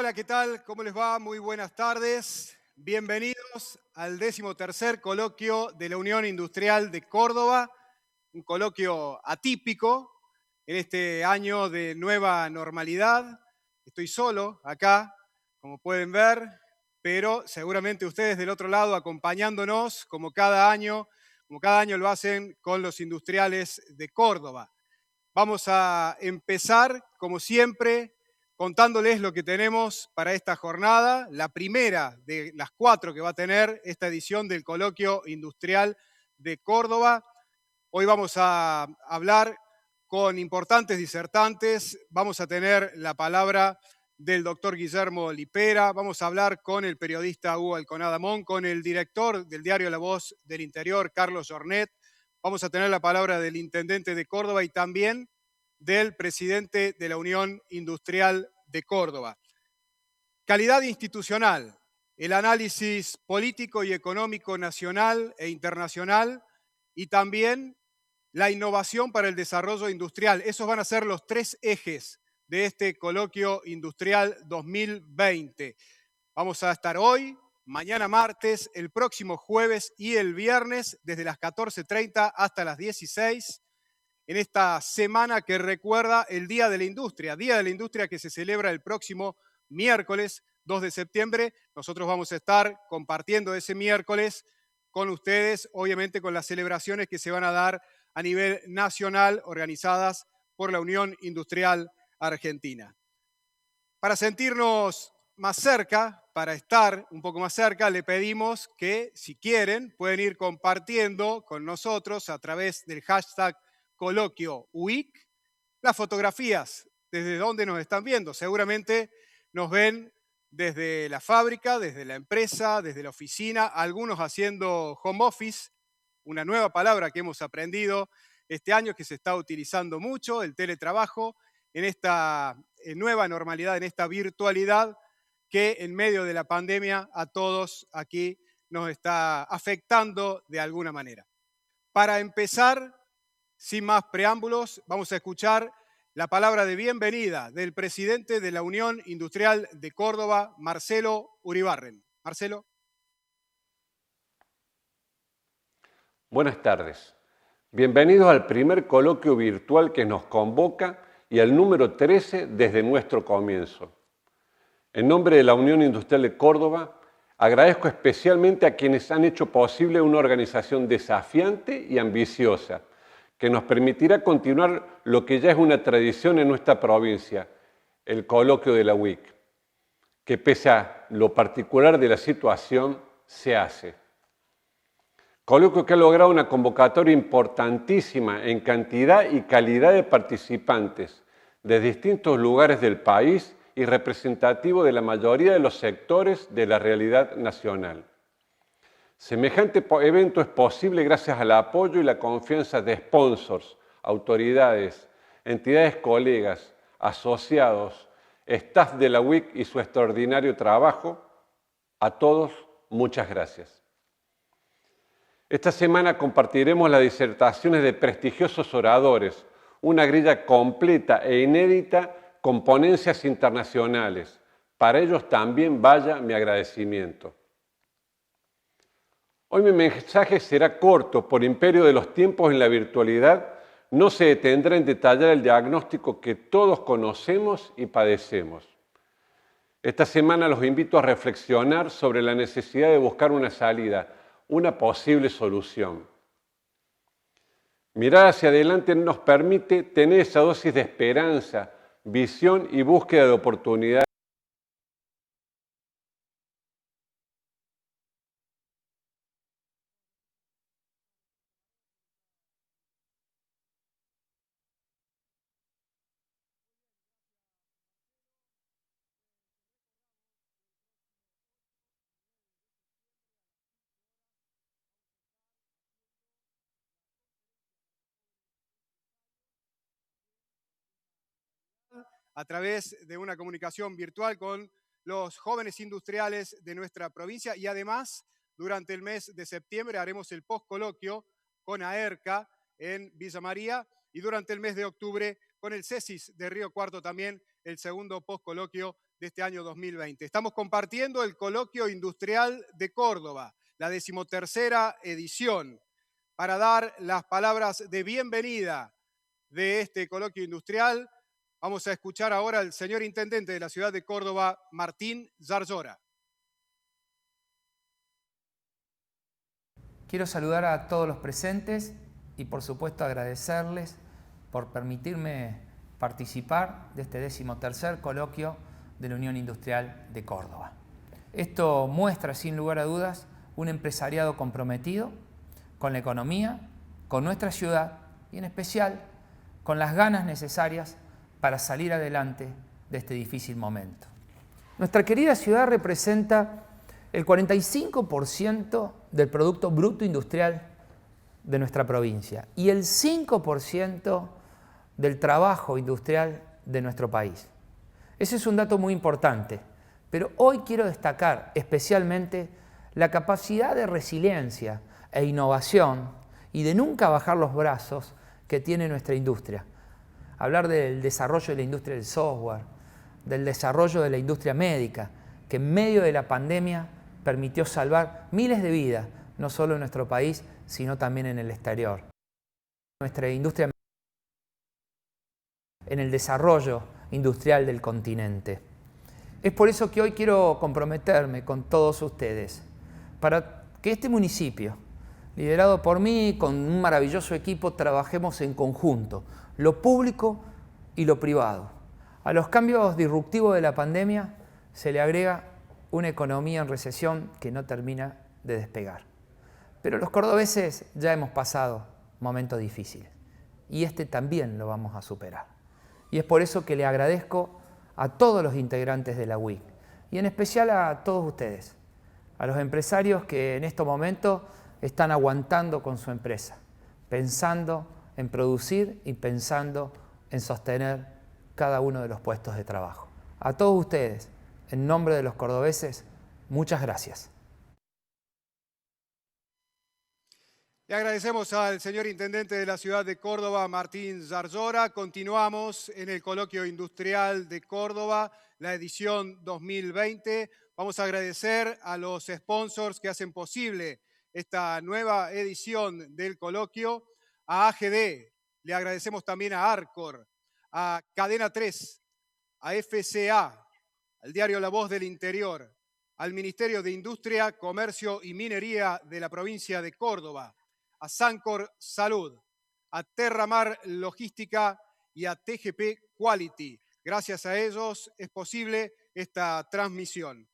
Hola, ¿qué tal? ¿Cómo les va? Muy buenas tardes. Bienvenidos al 13º coloquio de la Unión Industrial de Córdoba, un coloquio atípico en este año de nueva normalidad. Estoy solo acá, como pueden ver, pero seguramente ustedes del otro lado acompañándonos como cada año lo hacen con los industriales de Córdoba. Vamos a empezar, como siempre, contándoles lo que tenemos para esta jornada, la primera de las 4 que va a tener esta edición del Coloquio Industrial de Córdoba. Hoy vamos a hablar con importantes disertantes, vamos a tener la palabra del doctor Guillermo Lipera, vamos a hablar con el periodista Hugo Alconada-Mon, con el director del diario La Voz del Interior, Carlos Jornet, vamos a tener la palabra del intendente de Córdoba y también del presidente de la Unión Industrial de Córdoba. Calidad institucional, el análisis político y económico nacional e internacional y también la innovación para el desarrollo industrial. Esos van a ser los 3 ejes de este Coloquio Industrial 2020. Vamos a estar hoy, mañana martes, el próximo jueves y el viernes desde las 14:30 hasta las 16 en esta semana que recuerda el Día de la Industria que se celebra el próximo miércoles 2 de septiembre. Nosotros vamos a estar compartiendo ese miércoles con ustedes, obviamente con las celebraciones que se van a dar a nivel nacional organizadas por la Unión Industrial Argentina. Para sentirnos más cerca, para estar un poco más cerca, le pedimos que, si quieren, pueden ir compartiendo con nosotros a través del hashtag Coloquio UIC las fotografías desde donde nos están viendo. Seguramente nos ven desde la fábrica, desde la empresa, desde la oficina, algunos haciendo home office, una nueva palabra que hemos aprendido este año que se está utilizando mucho, el teletrabajo, en esta nueva normalidad, en esta virtualidad que en medio de la pandemia a todos aquí nos está afectando de alguna manera. Para empezar, sin más preámbulos, vamos a escuchar la palabra de bienvenida del presidente de la Unión Industrial de Córdoba, Marcelo Uribarren. Marcelo. Buenas tardes. Bienvenidos al primer coloquio virtual que nos convoca y al número 13 desde nuestro comienzo. En nombre de la Unión Industrial de Córdoba, agradezco especialmente a quienes han hecho posible una organización desafiante y ambiciosa, que nos permitirá continuar lo que ya es una tradición en nuestra provincia, el coloquio de la UIC, que pese a lo particular de la situación, se hace. Coloquio que ha logrado una convocatoria importantísima en cantidad y calidad de participantes de distintos lugares del país y representativo de la mayoría de los sectores de la realidad nacional. Semejante evento es posible gracias al apoyo y la confianza de sponsors, autoridades, entidades colegas, asociados, staff de la UIC y su extraordinario trabajo. A todos, muchas gracias. Esta semana compartiremos las disertaciones de prestigiosos oradores, una grilla completa e inédita con ponencias internacionales. Para ellos también vaya mi agradecimiento. Hoy mi mensaje será corto, por imperio de los tiempos en la virtualidad, no se detendrá en detallar el diagnóstico que todos conocemos y padecemos. Esta semana los invito a reflexionar sobre la necesidad de buscar una salida, una posible solución. Mirar hacia adelante nos permite tener esa dosis de esperanza, visión y búsqueda de oportunidades. A través de una comunicación virtual con los jóvenes industriales de nuestra provincia y además durante el mes de septiembre haremos el postcoloquio con AERCA en Villa María y durante el mes de octubre con el CESIS de Río Cuarto también el segundo postcoloquio de este año 2020. Estamos compartiendo el Coloquio Industrial de Córdoba, la 13ª edición, para dar las palabras de bienvenida de este coloquio industrial. Vamos a escuchar ahora al señor Intendente de la ciudad de Córdoba, Martín Zarzora. Quiero saludar a todos los presentes y por supuesto agradecerles por permitirme participar de este 13º coloquio de la Unión Industrial de Córdoba. Esto muestra sin lugar a dudas un empresariado comprometido con la economía, con nuestra ciudad y en especial con las ganas necesarias para salir adelante de este difícil momento. Nuestra querida ciudad representa el 45% del Producto Bruto Industrial de nuestra provincia y el 5% del trabajo industrial de nuestro país. Ese es un dato muy importante, pero hoy quiero destacar especialmente la capacidad de resiliencia e innovación y de nunca bajar los brazos que tiene nuestra industria. Hablar del desarrollo de la industria del software, del desarrollo de la industria médica, que en medio de la pandemia permitió salvar miles de vidas, no solo en nuestro país, sino también en el exterior. Nuestra industria en el desarrollo industrial del continente. Es por eso que hoy quiero comprometerme con todos ustedes, para que este municipio, liderado por mí, con un maravilloso equipo, trabajemos en conjunto, lo público y lo privado. A los cambios disruptivos de la pandemia se le agrega una economía en recesión que no termina de despegar. Pero los cordobeses ya hemos pasado momentos difíciles y este también lo vamos a superar. Y es por eso que le agradezco a todos los integrantes de la UIC y en especial a todos ustedes, a los empresarios que en estos momentos están aguantando con su empresa, pensando en producir y pensando en sostener cada uno de los puestos de trabajo. A todos ustedes, en nombre de los cordobeses, muchas gracias. Le agradecemos al señor Intendente de la ciudad de Córdoba, Martín Zarzora. Continuamos en el Coloquio Industrial de Córdoba, la edición 2020. Vamos a agradecer a los sponsors que hacen posible esta nueva edición del coloquio, a AGD, le agradecemos también a Arcor, a Cadena 3, a FCA, al diario La Voz del Interior, al Ministerio de Industria, Comercio y Minería de la provincia de Córdoba, a Sancor Salud, a Terramar Logística y a TGP Quality. Gracias a ellos es posible esta transmisión.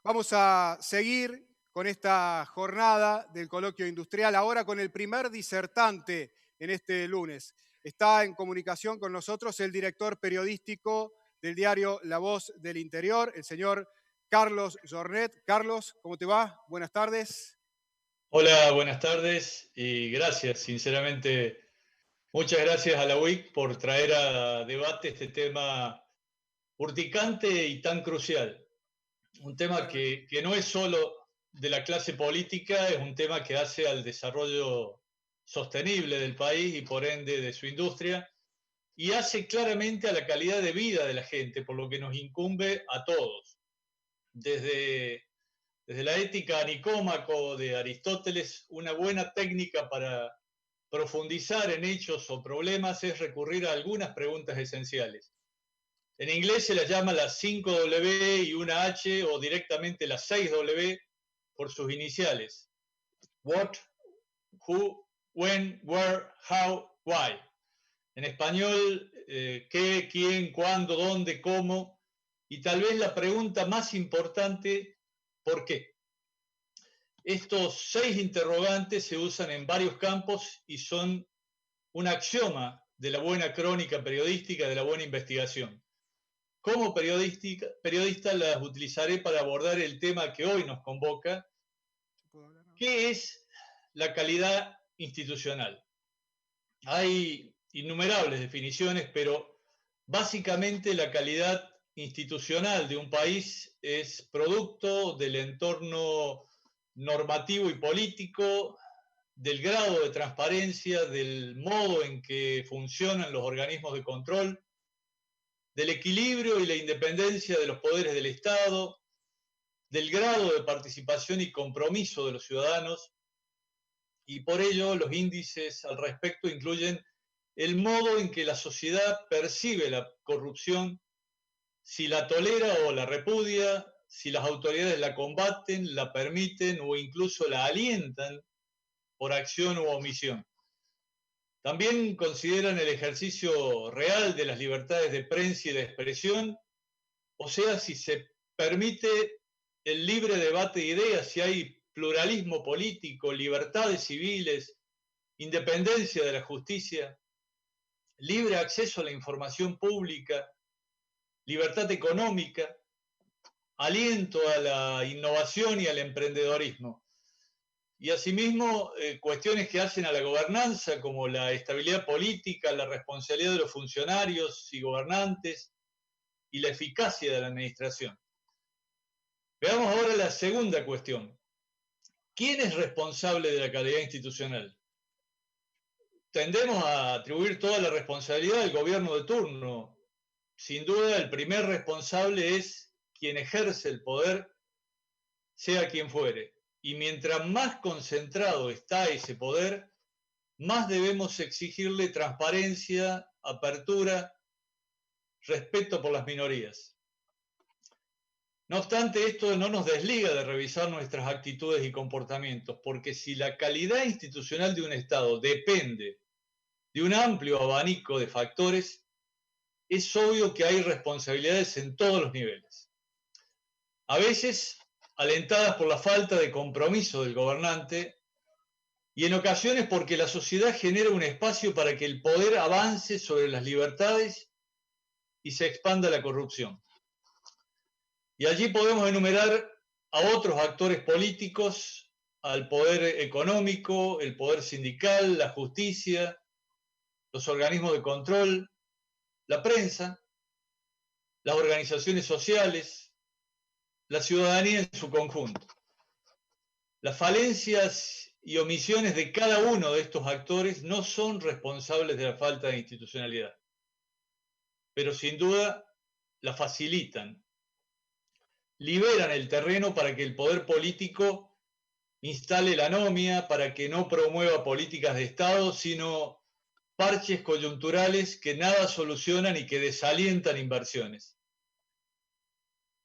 Vamos a seguir con esta jornada del coloquio industrial, ahora con el primer disertante en este lunes. Está en comunicación con nosotros el director periodístico del diario La Voz del Interior, el señor Carlos Jornet. Carlos, ¿cómo te va? Buenas tardes. Hola, buenas tardes y gracias, sinceramente, muchas gracias a la UIC por traer a debate este tema urticante y tan crucial. Un tema que no es solo de la clase política, es un tema que hace al desarrollo sostenible del país y por ende de su industria, y hace claramente a la calidad de vida de la gente, por lo que nos incumbe a todos. Desde la ética a Nicómaco de Aristóteles, una buena técnica para profundizar en hechos o problemas es recurrir a algunas preguntas esenciales. En inglés se las llama las 5W y una H o directamente las 6W por sus iniciales. What, who, when, where, how, why. En español, qué, quién, cuándo, dónde, cómo. Y tal vez la pregunta más importante, ¿por qué? Estos 6 interrogantes se usan en varios campos y son un axioma de la buena crónica periodística, de la buena investigación. Como periodista las utilizaré para abordar el tema que hoy nos convoca, que es la calidad institucional. Hay innumerables definiciones, pero básicamente la calidad institucional de un país es producto del entorno normativo y político, del grado de transparencia, del modo en que funcionan los organismos de control, del equilibrio y la independencia de los poderes del Estado, del grado de participación y compromiso de los ciudadanos, y por ello los índices al respecto incluyen el modo en que la sociedad percibe la corrupción, si la tolera o la repudia, si las autoridades la combaten, la permiten o incluso la alientan por acción u omisión. También consideran el ejercicio real de las libertades de prensa y de expresión, o sea, si se permite el libre debate de ideas, si hay pluralismo político, libertades civiles, independencia de la justicia, libre acceso a la información pública, libertad económica, aliento a la innovación y al emprendedorismo. Y asimismo, cuestiones que hacen a la gobernanza, como la estabilidad política, la responsabilidad de los funcionarios y gobernantes y la eficacia de la administración. Veamos ahora la segunda cuestión. ¿Quién es responsable de la calidad institucional? Tendemos a atribuir toda la responsabilidad al gobierno de turno. Sin duda, el primer responsable es quien ejerce el poder, sea quien fuere. Y mientras más concentrado está ese poder, más debemos exigirle transparencia, apertura, respeto por las minorías. No obstante, esto no nos desliga de revisar nuestras actitudes y comportamientos, porque si la calidad institucional de un Estado depende de un amplio abanico de factores, es obvio que hay responsabilidades en todos los niveles. A veces, alentadas por la falta de compromiso del gobernante, y en ocasiones porque la sociedad genera un espacio para que el poder avance sobre las libertades y se expanda la corrupción. Y allí podemos enumerar a otros actores políticos, al poder económico, el poder sindical, la justicia, los organismos de control, la prensa, las organizaciones sociales, la ciudadanía en su conjunto. Las falencias y omisiones de cada uno de estos actores no son responsables de la falta de institucionalidad, pero sin duda la facilitan. Liberan el terreno para que el poder político instale la anomia, para que no promueva políticas de Estado, sino parches coyunturales que nada solucionan y que desalientan inversiones.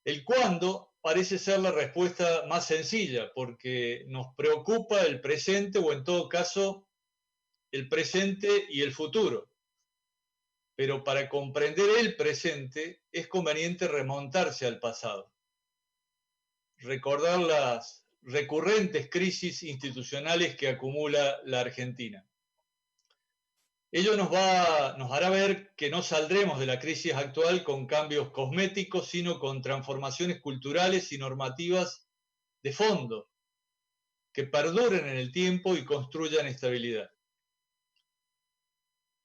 El cuándo parece ser la respuesta más sencilla, porque nos preocupa el presente o en todo caso el presente y el futuro. Pero para comprender el presente es conveniente remontarse al pasado, recordar las recurrentes crisis institucionales que acumula la Argentina. Ello nos hará ver que no saldremos de la crisis actual con cambios cosméticos, sino con transformaciones culturales y normativas de fondo, que perduren en el tiempo y construyan estabilidad.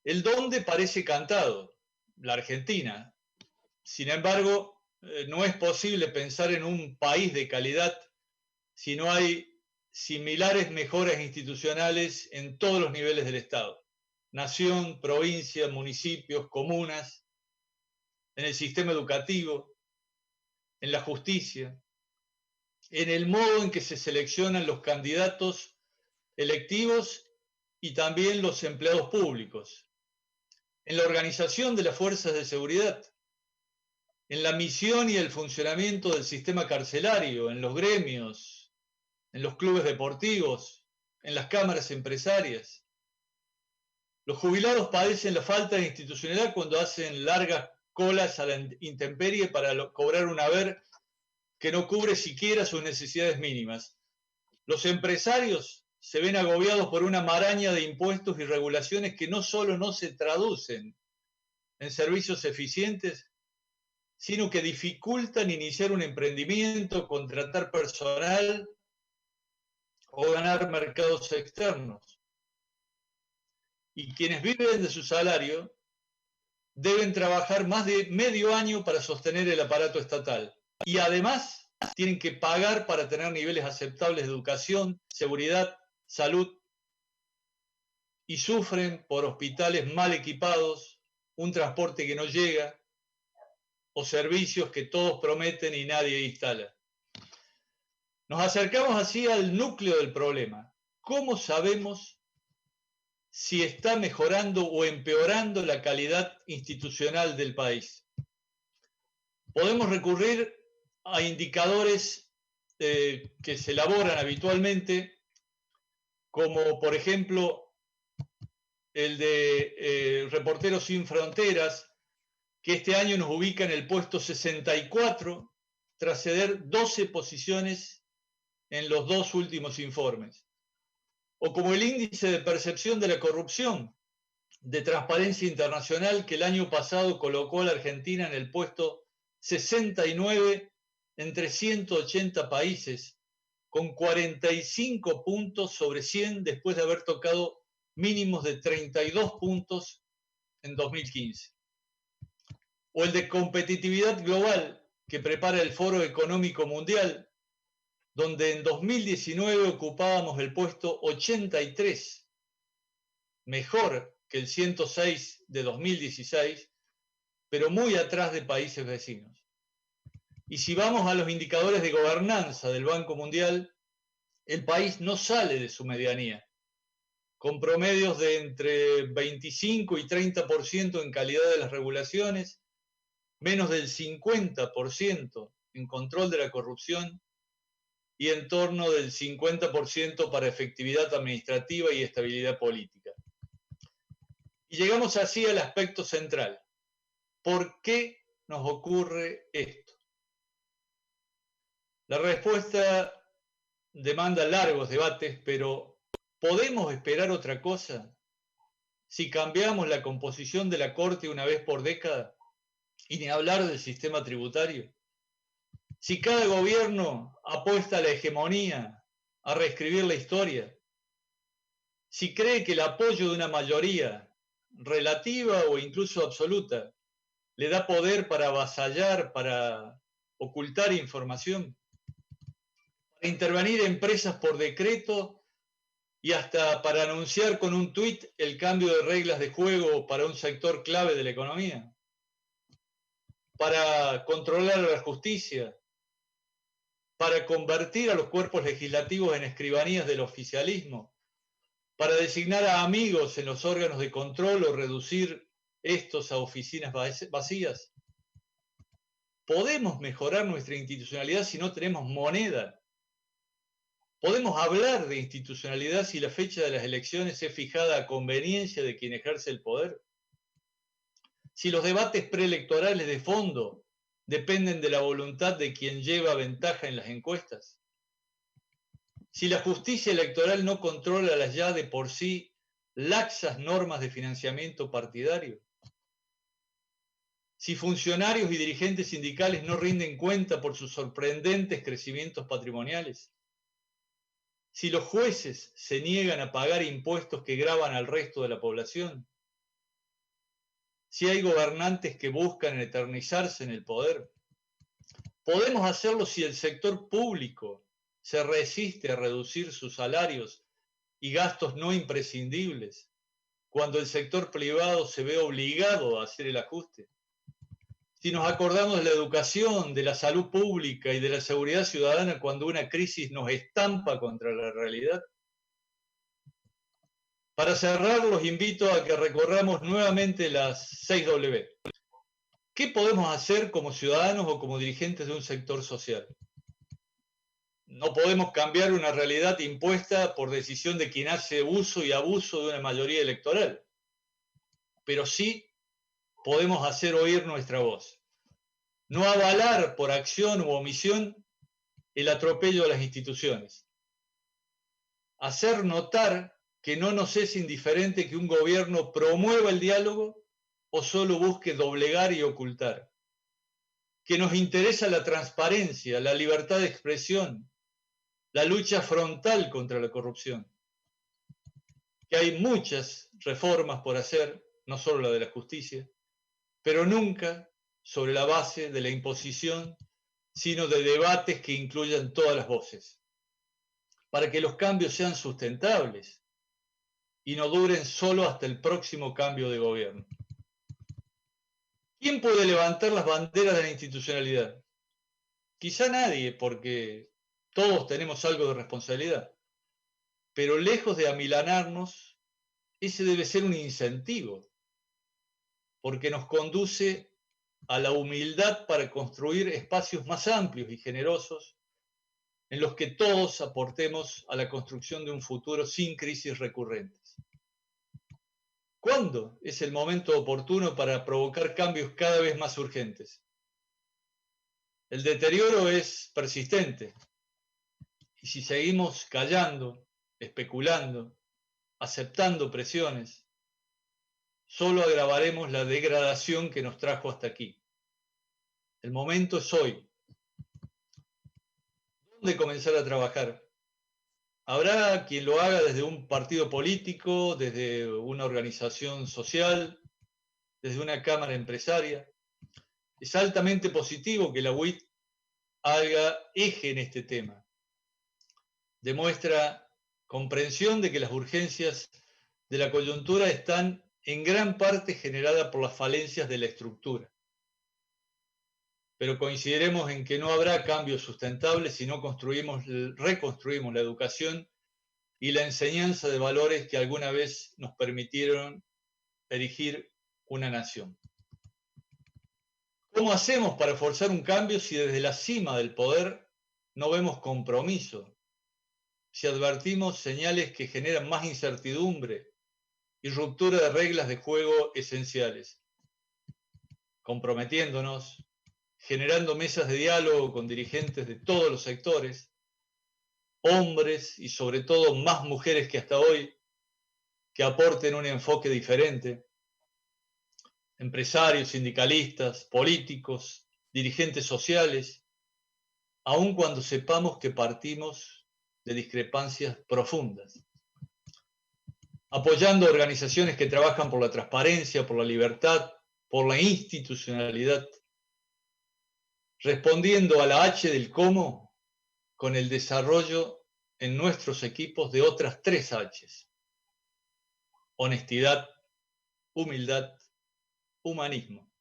El dónde parece cantado, la Argentina. Sin embargo, no es posible pensar en un país de calidad si no hay similares mejoras institucionales en todos los niveles del Estado. Nación, provincia, municipios, comunas, en el sistema educativo, en la justicia, en el modo en que se seleccionan los candidatos electivos y también los empleados públicos, en la organización de las fuerzas de seguridad, en la misión y el funcionamiento del sistema carcelario, en los gremios, en los clubes deportivos, en las cámaras empresarias. Los jubilados padecen la falta de institucionalidad cuando hacen largas colas a la intemperie para cobrar un haber que no cubre siquiera sus necesidades mínimas. Los empresarios se ven agobiados por una maraña de impuestos y regulaciones que no solo no se traducen en servicios eficientes, sino que dificultan iniciar un emprendimiento, contratar personal o ganar mercados externos. Y quienes viven de su salario deben trabajar más de medio año para sostener el aparato estatal. Y además tienen que pagar para tener niveles aceptables de educación, seguridad, salud, y sufren por hospitales mal equipados, un transporte que no llega, o servicios que todos prometen y nadie instala. Nos acercamos así al núcleo del problema. ¿Cómo sabemos si está mejorando o empeorando la calidad institucional del país? Podemos recurrir a indicadores que se elaboran habitualmente, como por ejemplo el de Reporteros Sin Fronteras, que este año nos ubica en el puesto 64, tras ceder 12 posiciones en los 2 últimos informes. O como el índice de percepción de la corrupción de Transparencia Internacional, que el año pasado colocó a la Argentina en el puesto 69 entre 180 países, con 45 puntos sobre 100 después de haber tocado mínimos de 32 puntos en 2015. O el de competitividad global que prepara el Foro Económico Mundial, donde en 2019 ocupábamos el puesto 83, mejor que el 106 de 2016, pero muy atrás de países vecinos. Y si vamos a los indicadores de gobernanza del Banco Mundial, el país no sale de su medianía, con promedios de entre 25 y 30% en calidad de las regulaciones, menos del 50% en control de la corrupción y en torno del 50% para efectividad administrativa y estabilidad política. Y llegamos así al aspecto central. ¿Por qué nos ocurre esto? La respuesta demanda largos debates, pero ¿podemos esperar otra cosa si cambiamos la composición de la Corte una vez por década? Y ni hablar del sistema tributario. Si cada gobierno apuesta a la hegemonía, a reescribir la historia, si cree que el apoyo de una mayoría relativa o incluso absoluta le da poder para avasallar, para ocultar información, para intervenir empresas por decreto y hasta para anunciar con un tuit el cambio de reglas de juego para un sector clave de la economía, para controlar a la justicia, para convertir a los cuerpos legislativos en escribanías del oficialismo, para designar a amigos en los órganos de control o reducir estos a oficinas vacías. ¿Podemos mejorar nuestra institucionalidad si no tenemos moneda? ¿Podemos hablar de institucionalidad si la fecha de las elecciones es fijada a conveniencia de quien ejerce el poder? Si los debates preelectorales de fondo dependen de la voluntad de quien lleva ventaja en las encuestas. Si la justicia electoral no controla las ya de por sí laxas normas de financiamiento partidario. Si funcionarios y dirigentes sindicales no rinden cuenta por sus sorprendentes crecimientos patrimoniales. Si los jueces se niegan a pagar impuestos que gravan al resto de la población. Si hay gobernantes que buscan eternizarse en el poder. Podemos hacerlo si el sector público se resiste a reducir sus salarios y gastos no imprescindibles, cuando el sector privado se ve obligado a hacer el ajuste. Si nos acordamos de la educación, de la salud pública y de la seguridad ciudadana cuando una crisis nos estampa contra la realidad. Para cerrar, los invito a que recorramos nuevamente las 6W. ¿Qué podemos hacer como ciudadanos o como dirigentes de un sector social? No podemos cambiar una realidad impuesta por decisión de quien hace uso y abuso de una mayoría electoral, pero sí podemos hacer oír nuestra voz. No avalar por acción u omisión el atropello a las instituciones. Hacer notar que no nos es indiferente que un gobierno promueva el diálogo o solo busque doblegar y ocultar. Que nos interesa la transparencia, la libertad de expresión, la lucha frontal contra la corrupción. Que hay muchas reformas por hacer, no solo la de la justicia, pero nunca sobre la base de la imposición, sino de debates que incluyan todas las voces, para que los cambios sean sustentables y no duren solo hasta el próximo cambio de gobierno. ¿Quién puede levantar las banderas de la institucionalidad? Quizá nadie, porque todos tenemos algo de responsabilidad. Pero lejos de amilanarnos, ese debe ser un incentivo, porque nos conduce a la humildad para construir espacios más amplios y generosos en los que todos aportemos a la construcción de un futuro sin crisis recurrentes. ¿Cuándo es el momento oportuno para provocar cambios cada vez más urgentes? El deterioro es persistente y si seguimos callando, especulando, aceptando presiones, solo agravaremos la degradación que nos trajo hasta aquí. El momento es hoy. ¿Dónde comenzar a trabajar? Habrá quien lo haga desde un partido político, desde una organización social, desde una cámara empresaria. Es altamente positivo que la UIT haga eje en este tema. Demuestra comprensión de que las urgencias de la coyuntura están en gran parte generadas por las falencias de la estructura. Pero coincidiremos en que no habrá cambios sustentables si no reconstruimos la educación y la enseñanza de valores que alguna vez nos permitieron erigir una nación. ¿Cómo hacemos para forzar un cambio si desde la cima del poder no vemos compromiso? Si advertimos señales que generan más incertidumbre y ruptura de reglas de juego esenciales. Comprometiéndonos, generando mesas de diálogo con dirigentes de todos los sectores, hombres y sobre todo más mujeres que hasta hoy, que aporten un enfoque diferente, empresarios, sindicalistas, políticos, dirigentes sociales, aun cuando sepamos que partimos de discrepancias profundas. Apoyando organizaciones que trabajan por la transparencia, por la libertad, por la institucionalidad, respondiendo a la H del cómo con el desarrollo en nuestros equipos de otras 3 Hs: honestidad, humildad, humanismo.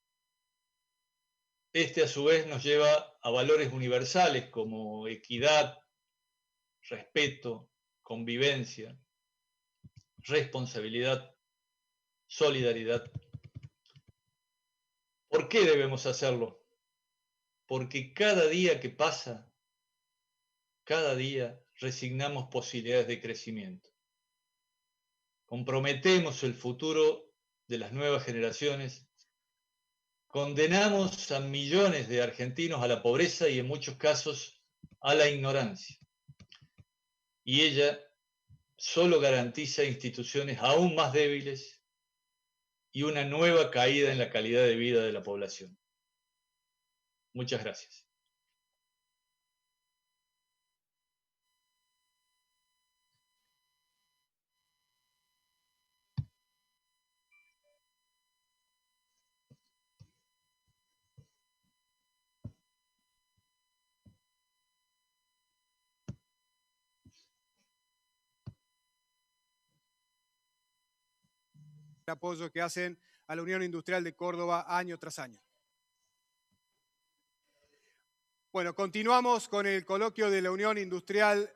Este a su vez nos lleva a valores universales como equidad, respeto, convivencia, responsabilidad, solidaridad. ¿Por qué debemos hacerlo? Porque cada día que pasa, cada día resignamos posibilidades de crecimiento. Comprometemos el futuro de las nuevas generaciones, condenamos a millones de argentinos a la pobreza y en muchos casos a la ignorancia. Y ella solo garantiza instituciones aún más débiles y una nueva caída en la calidad de vida de la población. Muchas gracias. El apoyo que hacen a la Unión Industrial de Córdoba año tras año. Bueno, continuamos con el coloquio de la Unión Industrial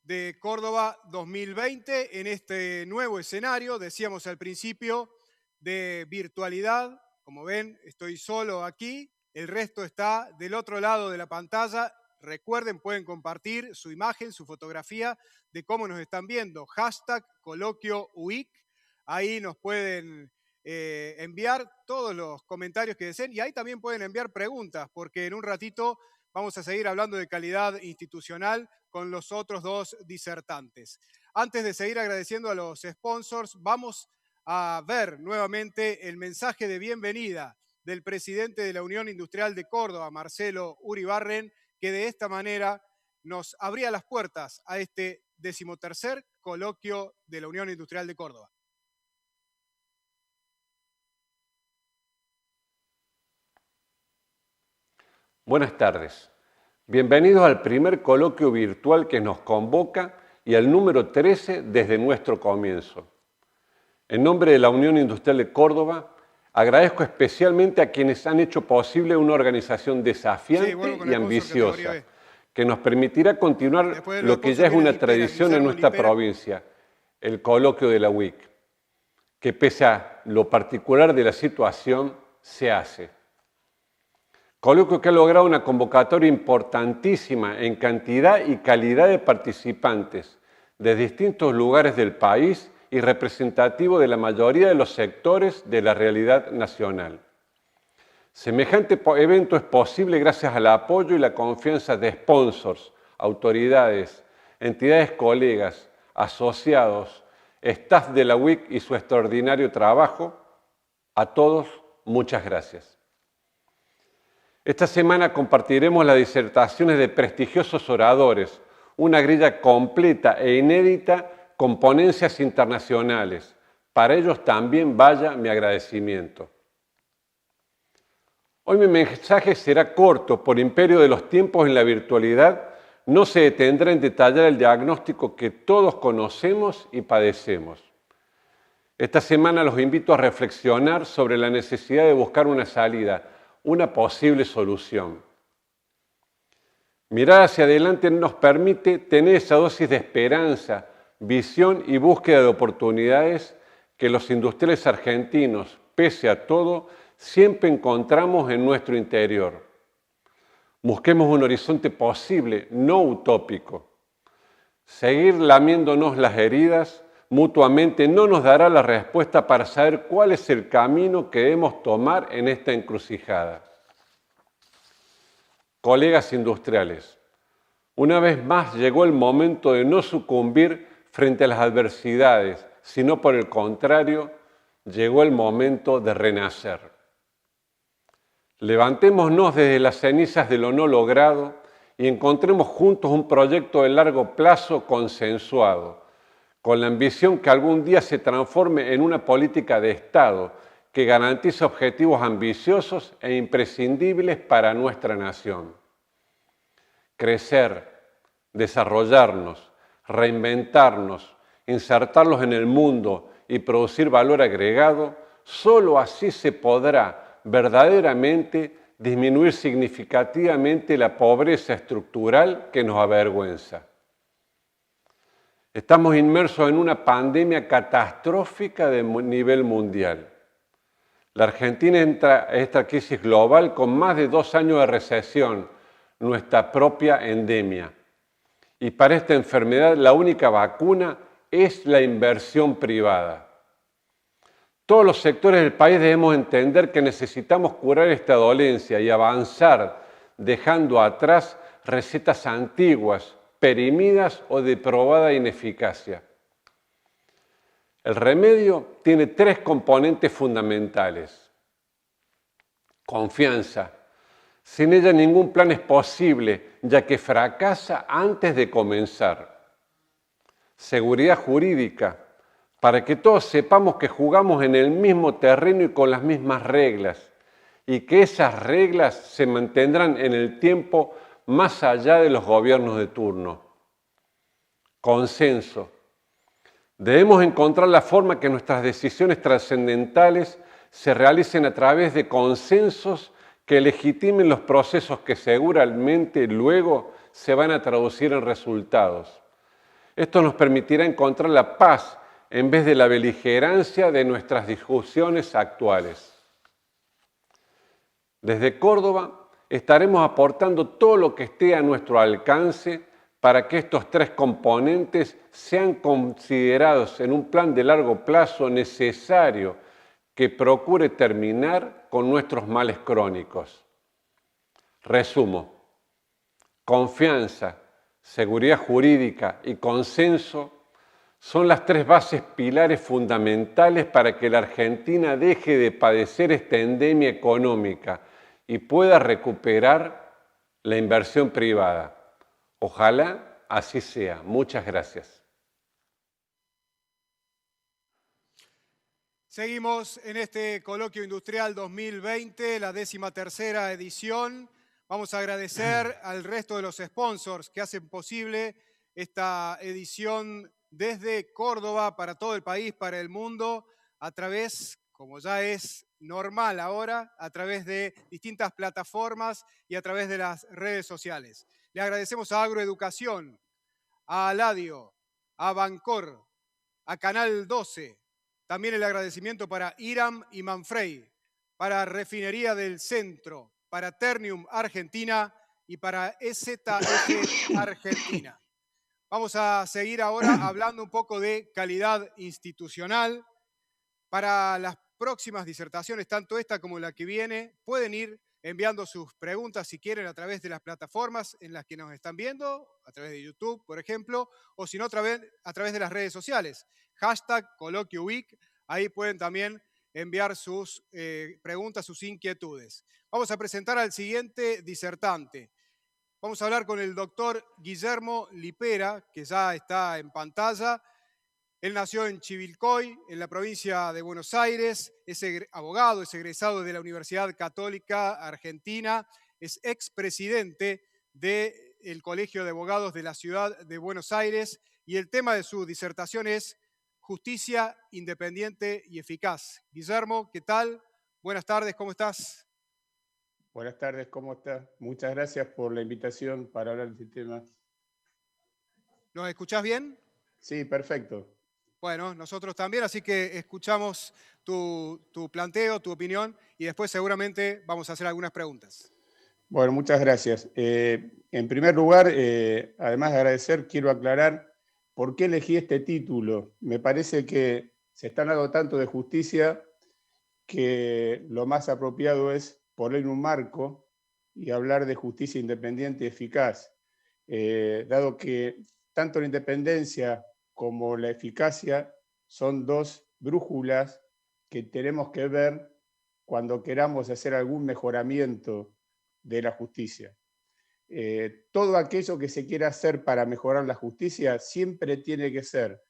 de Córdoba 2020 en este nuevo escenario, decíamos al principio, de virtualidad. Como ven, estoy solo aquí, el resto está del otro lado de la pantalla. Recuerden, pueden compartir su imagen, su fotografía de cómo nos están viendo. #ColoquioUIC. Ahí nos pueden enviar todos los comentarios que deseen y ahí también pueden enviar preguntas, porque en un ratito vamos a seguir hablando de calidad institucional con los otros 2 disertantes. Antes de seguir agradeciendo a los sponsors, vamos a ver nuevamente el mensaje de bienvenida del presidente de la Unión Industrial de Córdoba, Marcelo Uribarren, que de esta manera nos abría las puertas a este 13º coloquio de la Unión Industrial de Córdoba. Buenas tardes. Bienvenidos al primer coloquio virtual que nos convoca y al número 13 desde nuestro comienzo. En nombre de la Unión Industrial de Córdoba, Agradezco especialmente a quienes han hecho posible una organización desafiante Sí, vuelvo con y el sponsor categoría ambiciosa, B. que nos permitirá continuar Después lo los que ya sponsors es una vienen Lipera, tradición en Guillermo nuestra Lipera. provincia, el coloquio de la UIC, que pese a lo particular de la situación, se hace. Coloquio que ha logrado una convocatoria importantísima en cantidad y calidad de participantes de distintos lugares del país y representativo de la mayoría de los sectores de la realidad nacional. Semejante evento es posible gracias al apoyo y la confianza de sponsors, autoridades, entidades colegas, asociados, staff de la UIC y su extraordinario trabajo. A todos, muchas gracias. Esta semana compartiremos las disertaciones de prestigiosos oradores, una grilla completa e inédita con ponencias internacionales. Para ellos también vaya mi agradecimiento. Hoy mi mensaje será corto, por imperio de los tiempos en la virtualidad, no se detendrá en detallar el diagnóstico que todos conocemos y padecemos. Esta semana los invito a reflexionar sobre la necesidad de buscar una salida, una posible solución. Mirar hacia adelante nos permite tener esa dosis de esperanza, visión y búsqueda de oportunidades que los industriales argentinos, pese a todo, siempre encontramos en nuestro interior. Busquemos un horizonte posible, no utópico. Seguir lamiéndonos las heridas mutuamente no nos dará la respuesta para saber cuál es el camino que debemos tomar en esta encrucijada. Colegas industriales, una vez más llegó el momento de no sucumbir frente a las adversidades, sino por el contrario, llegó el momento de renacer. Levantémonos desde las cenizas de lo no logrado y encontremos juntos un proyecto de largo plazo consensuado, con la ambición que algún día se transforme en una política de Estado que garantice objetivos ambiciosos e imprescindibles para nuestra nación. Crecer, desarrollarnos, reinventarnos, insertarlos en el mundo y producir valor agregado, solo así se podrá verdaderamente disminuir significativamente la pobreza estructural que nos avergüenza. Estamos inmersos en una pandemia catastrófica de nivel mundial. La Argentina entra a esta crisis global con más de 2 años de recesión, nuestra propia endemia. Y para esta enfermedad la única vacuna es la inversión privada. Todos los sectores del país debemos entender que necesitamos curar esta dolencia y avanzar dejando atrás recetas antiguas, perimidas o de probada ineficacia. El remedio tiene 3 componentes fundamentales. Confianza. Sin ella ningún plan es posible, ya que fracasa antes de comenzar. Seguridad jurídica, para que todos sepamos que jugamos en el mismo terreno y con las mismas reglas, y que esas reglas se mantendrán en el tiempo más allá de los gobiernos de turno. Consenso. Debemos encontrar la forma que nuestras decisiones trascendentales se realicen a través de consensos que legitimen los procesos que seguramente luego se van a traducir en resultados. Esto nos permitirá encontrar la paz en vez de la beligerancia de nuestras discusiones actuales. Desde Córdoba estaremos aportando todo lo que esté a nuestro alcance para que estos 3 componentes sean considerados en un plan de largo plazo necesario que procure terminar con nuestros males crónicos. Resumo: confianza, seguridad jurídica y consenso son las 3 bases pilares fundamentales para que la Argentina deje de padecer esta endemia económica y pueda recuperar la inversión privada. Ojalá así sea. Muchas gracias. Seguimos en este Coloquio Industrial 2020, la 13ª edición. Vamos a agradecer al resto de los sponsors que hacen posible esta edición desde Córdoba para todo el país, para el mundo, a través, como como ya es normal ahora, a través de distintas plataformas y a través de las redes sociales. Le agradecemos a Agroeducación, a Aladio, a Bancor, a Canal 12. También el agradecimiento para Iram y Manfrey, para Refinería del Centro, para Ternium Argentina y para SZF Argentina. Vamos a seguir ahora hablando un poco de calidad institucional. Para las próximas disertaciones, tanto esta como la que viene, pueden ir enviando sus preguntas si quieren a través de las plataformas en las que nos están viendo, a través de YouTube, por ejemplo, o si no, a través de las redes sociales. #ColoquioWeek, ahí pueden también enviar sus preguntas, sus inquietudes. Vamos a presentar al siguiente disertante. Vamos a hablar con el doctor Guillermo Lipera, que ya está en pantalla. Él nació en Chivilcoy, en la provincia de Buenos Aires, es abogado, es egresado de la Universidad Católica Argentina, es expresidente del Colegio de Abogados de la Ciudad de Buenos Aires y el tema de su disertación es Justicia independiente y eficaz. Guillermo, ¿qué tal? Buenas tardes, ¿cómo estás? Buenas tardes, ¿cómo estás? Muchas gracias por la invitación para hablar de este tema. ¿Nos escuchás bien? Sí, perfecto. Bueno, nosotros también, así que escuchamos tu planteo, tu opinión, y después seguramente vamos a hacer algunas preguntas. Bueno, muchas gracias. En primer lugar, además de agradecer, quiero aclarar por qué elegí este título. Me parece que se está hablando tanto de justicia que lo más apropiado es poner un marco y hablar de justicia independiente y eficaz, dado que tanto la independencia como la eficacia son dos brújulas que tenemos que ver cuando queramos hacer algún mejoramiento de la justicia. Todo aquello que se quiera hacer para mejorar la justicia siempre tiene que ser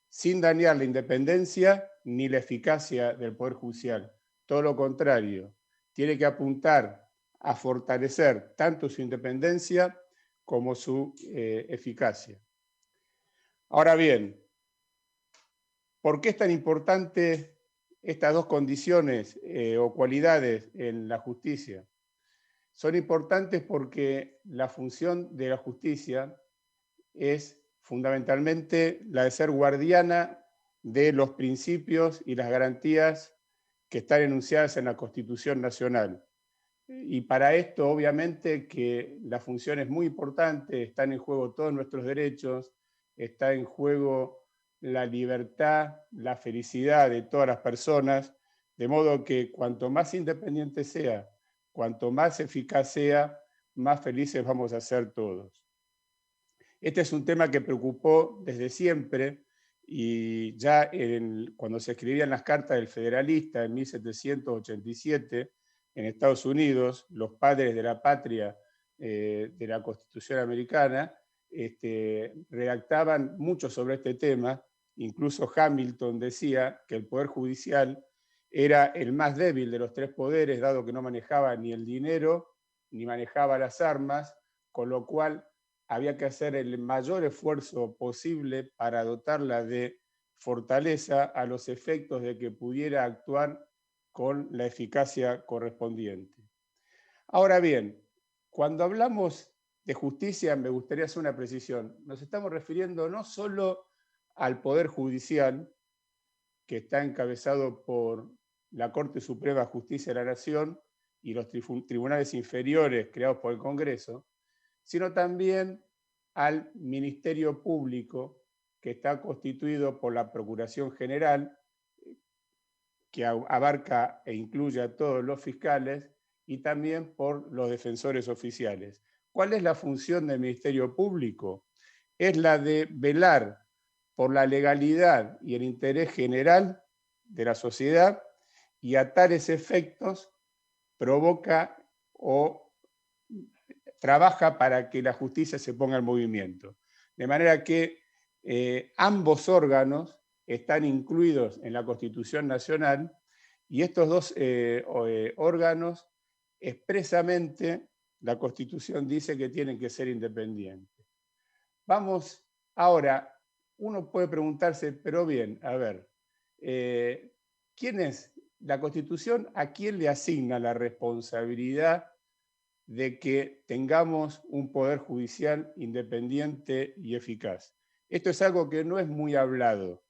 sin dañar la independencia ni la eficacia del Poder Judicial. Todo lo contrario, tiene que apuntar a fortalecer tanto su independencia como su eficacia. Ahora bien, ¿por qué es tan importante estas dos condiciones o cualidades en la justicia? Son importantes porque la función de la justicia es fundamentalmente la de ser guardiana de los principios y las garantías que están enunciadas en la Constitución Nacional. Y para esto, obviamente, que la función es muy importante, están en juego todos nuestros derechos, está en juego la libertad, la felicidad de todas las personas, de modo que cuanto más independiente sea, cuanto más eficaz sea, más felices vamos a ser todos. Este es un tema que preocupó desde siempre y ya cuando se escribían las cartas del Federalista en 1787 en Estados Unidos, los padres de la patria de la Constitución americana redactaban mucho sobre este tema. Incluso Hamilton decía que el Poder Judicial era el más débil de los tres poderes, dado que no manejaba ni el dinero ni manejaba las armas, con lo cual había que hacer el mayor esfuerzo posible para dotarla de fortaleza a los efectos de que pudiera actuar con la eficacia correspondiente. Ahora bien, cuando hablamos de justicia, me gustaría hacer una precisión. Nos estamos refiriendo no solo al Poder Judicial, que está encabezado por la Corte Suprema de Justicia de la Nación y los tribunales inferiores creados por el Congreso, sino también al Ministerio Público, que está constituido por la Procuración General, que abarca e incluye a todos los fiscales, y también por los defensores oficiales. ¿Cuál es la función del Ministerio Público? Es la de velar por la legalidad y el interés general de la sociedad, y a tales efectos provoca o trabaja para que la justicia se ponga en movimiento. De manera que ambos órganos están incluidos en la Constitución Nacional y estos dos órganos expresamente la Constitución dice que tienen que ser independientes. Vamos ahora, uno puede preguntarse, pero bien, a ver, la Constitución, a quién le asigna la responsabilidad de que tengamos un poder judicial independiente y eficaz? Esto es algo que no es muy hablado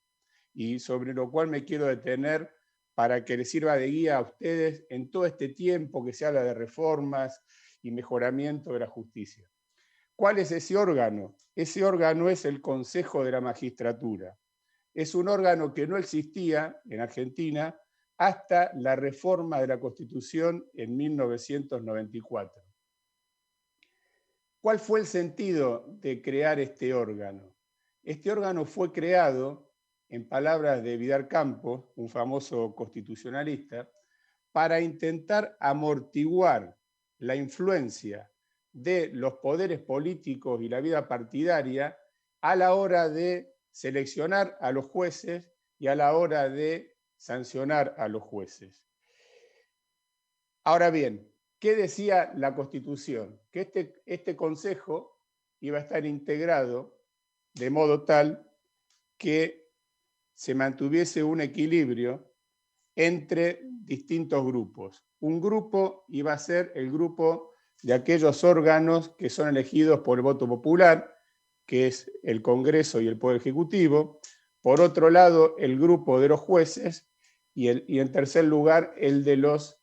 y sobre lo cual me quiero detener para que les sirva de guía a ustedes en todo este tiempo que se habla de reformas y mejoramiento de la justicia. ¿Cuál es ese órgano? Ese órgano es el Consejo de la Magistratura. Es un órgano que no existía en Argentina hasta la reforma de la Constitución en 1994. ¿Cuál fue el sentido de crear este órgano? Este órgano fue creado, en palabras de Vidal Campos, un famoso constitucionalista, para intentar amortiguar la influencia de los poderes políticos y la vida partidaria a la hora de seleccionar a los jueces y a la hora de sancionar a los jueces. Ahora bien, ¿qué decía la Constitución? Que este Consejo iba a estar integrado de modo tal que se mantuviese un equilibrio entre distintos grupos. Un grupo iba a ser el grupo de aquellos órganos que son elegidos por el voto popular, que es el Congreso y el Poder Ejecutivo. Por otro lado, el grupo de los jueces y en tercer lugar, el de los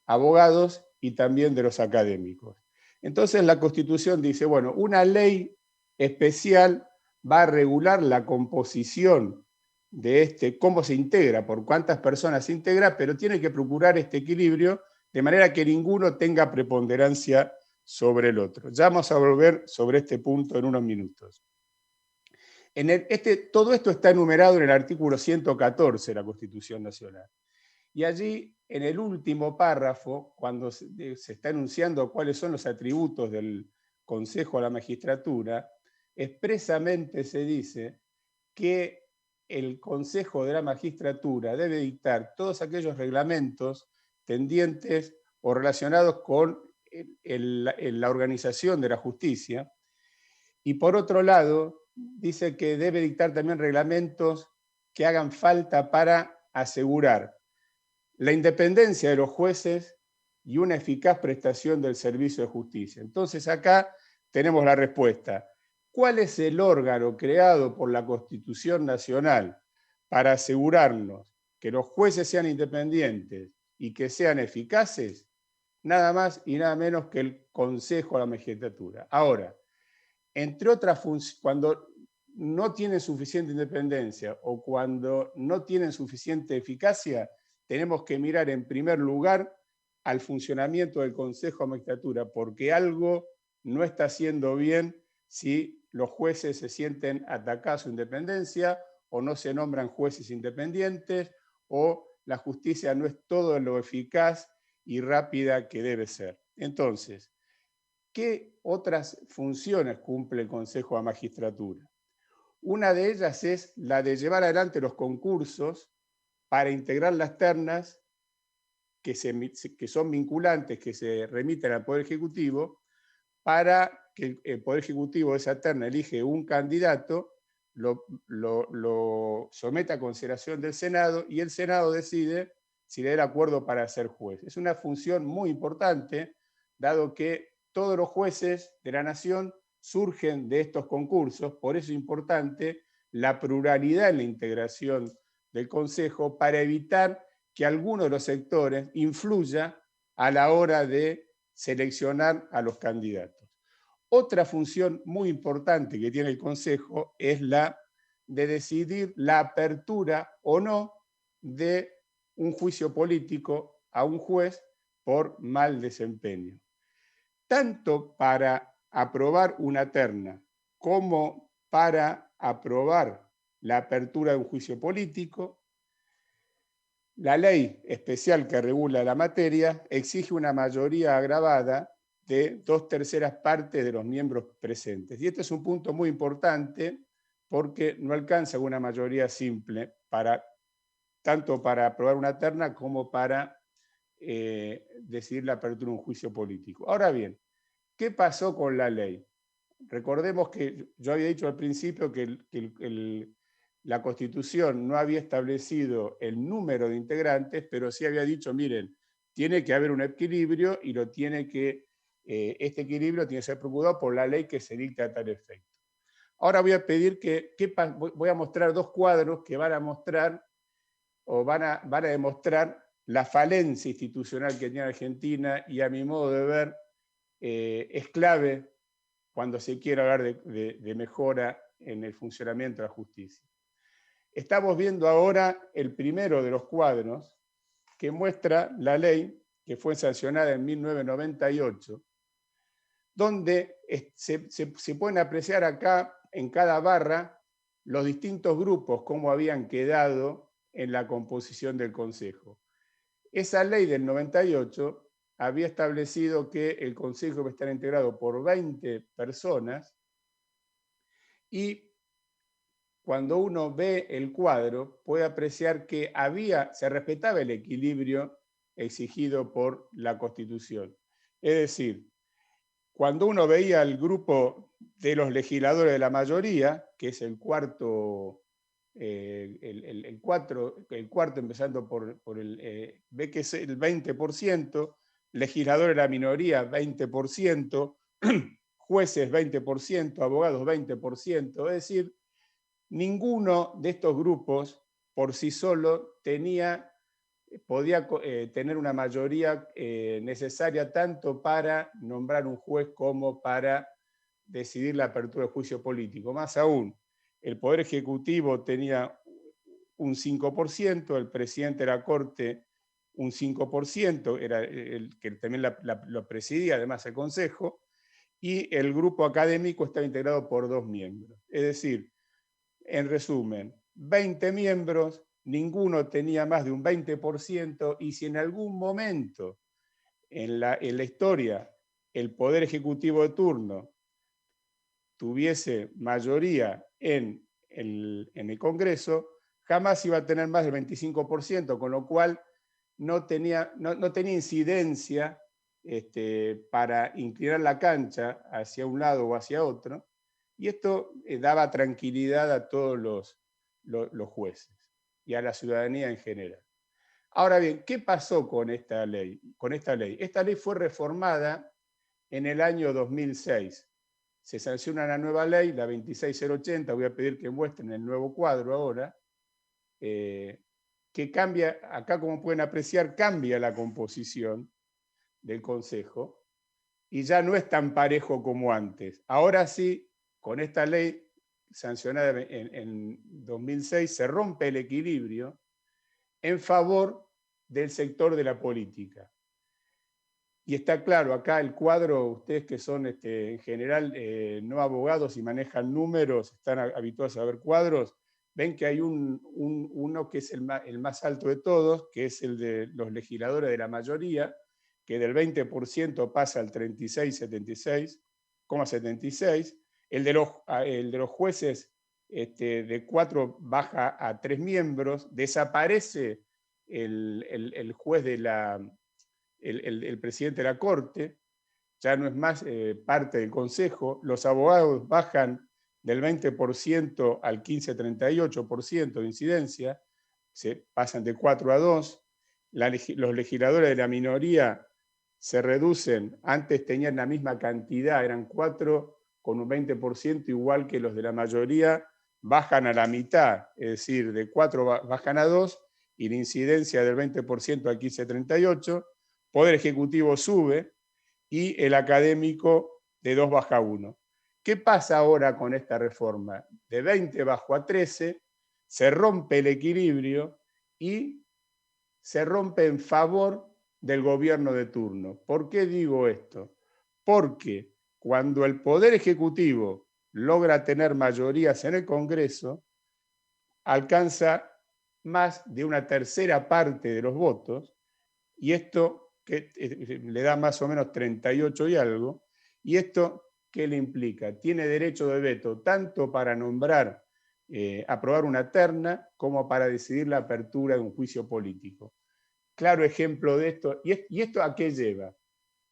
abogados y también de los académicos. Entonces la Constitución dice, bueno, una ley especial va a regular la composición de cómo se integra, por cuántas personas se integra, pero tiene que procurar este equilibrio de manera que ninguno tenga preponderancia sobre el otro. Ya vamos a volver sobre este punto en unos minutos. Todo esto está enumerado en el artículo 114 de la Constitución Nacional. Y allí, en el último párrafo, cuando se está enunciando cuáles son los atributos del Consejo de la Magistratura, expresamente se dice que el Consejo de la Magistratura debe dictar todos aquellos reglamentos tendientes o relacionados con la organización de la justicia. Y por otro lado, dice que debe dictar también reglamentos que hagan falta para asegurar la independencia de los jueces y una eficaz prestación del servicio de justicia. Entonces acá tenemos la respuesta. ¿Cuál es el órgano creado por la Constitución Nacional para asegurarnos que los jueces sean independientes y que sean eficaces? Nada más y nada menos que el Consejo de la Magistratura. Ahora, entre otras funciones, cuando no tienen suficiente independencia o cuando no tienen suficiente eficacia, tenemos que mirar en primer lugar al funcionamiento del Consejo de la Magistratura, porque algo no está haciendo bien si los jueces se sienten atacados a su independencia o no se nombran jueces independientes o la justicia no es todo lo eficaz y rápida que debe ser. Entonces, ¿qué otras funciones cumple el Consejo de la Magistratura? Una de ellas es la de llevar adelante los concursos para integrar las ternas que son vinculantes, que se remiten al Poder Ejecutivo, para que el Poder Ejecutivo de esa terna elige un candidato, lo somete a consideración del Senado y el Senado decide si le da el acuerdo para ser juez. Es una función muy importante, dado que todos los jueces de la nación surgen de estos concursos, por eso es importante la pluralidad en la integración del Consejo para evitar que alguno de los sectores influya a la hora de seleccionar a los candidatos. Otra función muy importante que tiene el Consejo es la de decidir la apertura o no de un juicio político a un juez por mal desempeño. Tanto para aprobar una terna como para aprobar la apertura de un juicio político, la ley especial que regula la materia exige una mayoría agravada de 2/3 partes de los miembros presentes. Y este es un punto muy importante porque no alcanza una mayoría simple tanto para aprobar una terna como para decidir la apertura de un juicio político. Ahora bien, ¿qué pasó con la ley? Recordemos que yo había dicho al principio que la Constitución no había establecido el número de integrantes, pero sí había dicho, miren, tiene que haber un equilibrio y este equilibrio tiene que ser procurado por la ley que se dicta a tal efecto. Ahora voy a pedir voy a mostrar dos cuadros que van a mostrar o van a demostrar la falencia institucional que tiene Argentina, y a mi modo de ver es clave cuando se quiere hablar de mejora en el funcionamiento de la justicia. Estamos viendo ahora el primero de los cuadros que muestra la ley que fue sancionada en 1998, donde se pueden apreciar acá en cada barra los distintos grupos, cómo habían quedado en la composición del Consejo. Esa ley del 98 había establecido que el Consejo iba a estar integrado por 20 personas, y cuando uno ve el cuadro puede apreciar que se respetaba el equilibrio exigido por la Constitución. Es decir, cuando uno veía el grupo de los legisladores de la mayoría, que es el cuarto empezando ve que es el 20%, legisladores de la minoría 20%, jueces 20%, abogados 20%, es decir, ninguno de estos grupos por sí solo podía tener una mayoría necesaria tanto para nombrar un juez como para decidir la apertura de juicio político. Más aún, el Poder Ejecutivo tenía un 5%, el presidente de la Corte un 5%, era el que también lo presidía, además el Consejo, y el grupo académico estaba integrado por 2 miembros. Es decir, en resumen, 20 miembros, ninguno tenía más de un 20%, y si en algún momento en la historia el Poder Ejecutivo de turno tuviese mayoría en el Congreso, jamás iba a tener más del 25%, con lo cual no tenía incidencia para inclinar la cancha hacia un lado o hacia otro, y esto daba tranquilidad a todos los jueces y a la ciudadanía en general. Ahora bien, ¿qué pasó con esta ley? Esta ley fue reformada en el año 2006. Se sanciona una nueva ley, la 26080, voy a pedir que muestren el nuevo cuadro ahora, que cambia, acá como pueden apreciar, cambia la composición del Consejo y ya no es tan parejo como antes. Ahora sí, con esta ley sancionada en 2006, se rompe el equilibrio en favor del sector de la política. Y está claro, acá el cuadro, ustedes que son en general no abogados y manejan números, están habituados a ver cuadros, ven que hay uno que es el más alto de todos, que es el de los legisladores de la mayoría, que del 20% pasa al 36,76. El de los jueces de 4 baja a 3 miembros, desaparece el juez el presidente de la Corte, ya no es más parte del Consejo. Los abogados bajan del 20% al 15,38% de incidencia, se pasan de 4 a 2. Los legisladores de la minoría se reducen, antes tenían la misma cantidad, eran 4 con un 20%, igual que los de la mayoría, bajan a la mitad, es decir, de 4 bajan a 2, y la incidencia del 20% al 15,38%. Poder Ejecutivo sube y el académico de 2 baja a 1. ¿Qué pasa ahora con esta reforma? De 20 bajó a 13, se rompe el equilibrio y se rompe en favor del gobierno de turno. ¿Por qué digo esto? Porque cuando el Poder Ejecutivo logra tener mayorías en el Congreso, alcanza más de una tercera parte de los votos, y esto que le da más o menos 38 y algo, y esto ¿qué le implica? Tiene derecho de veto tanto para nombrar, aprobar una terna, como para decidir la apertura de un juicio político. Claro ejemplo de esto, ¿y esto a qué lleva?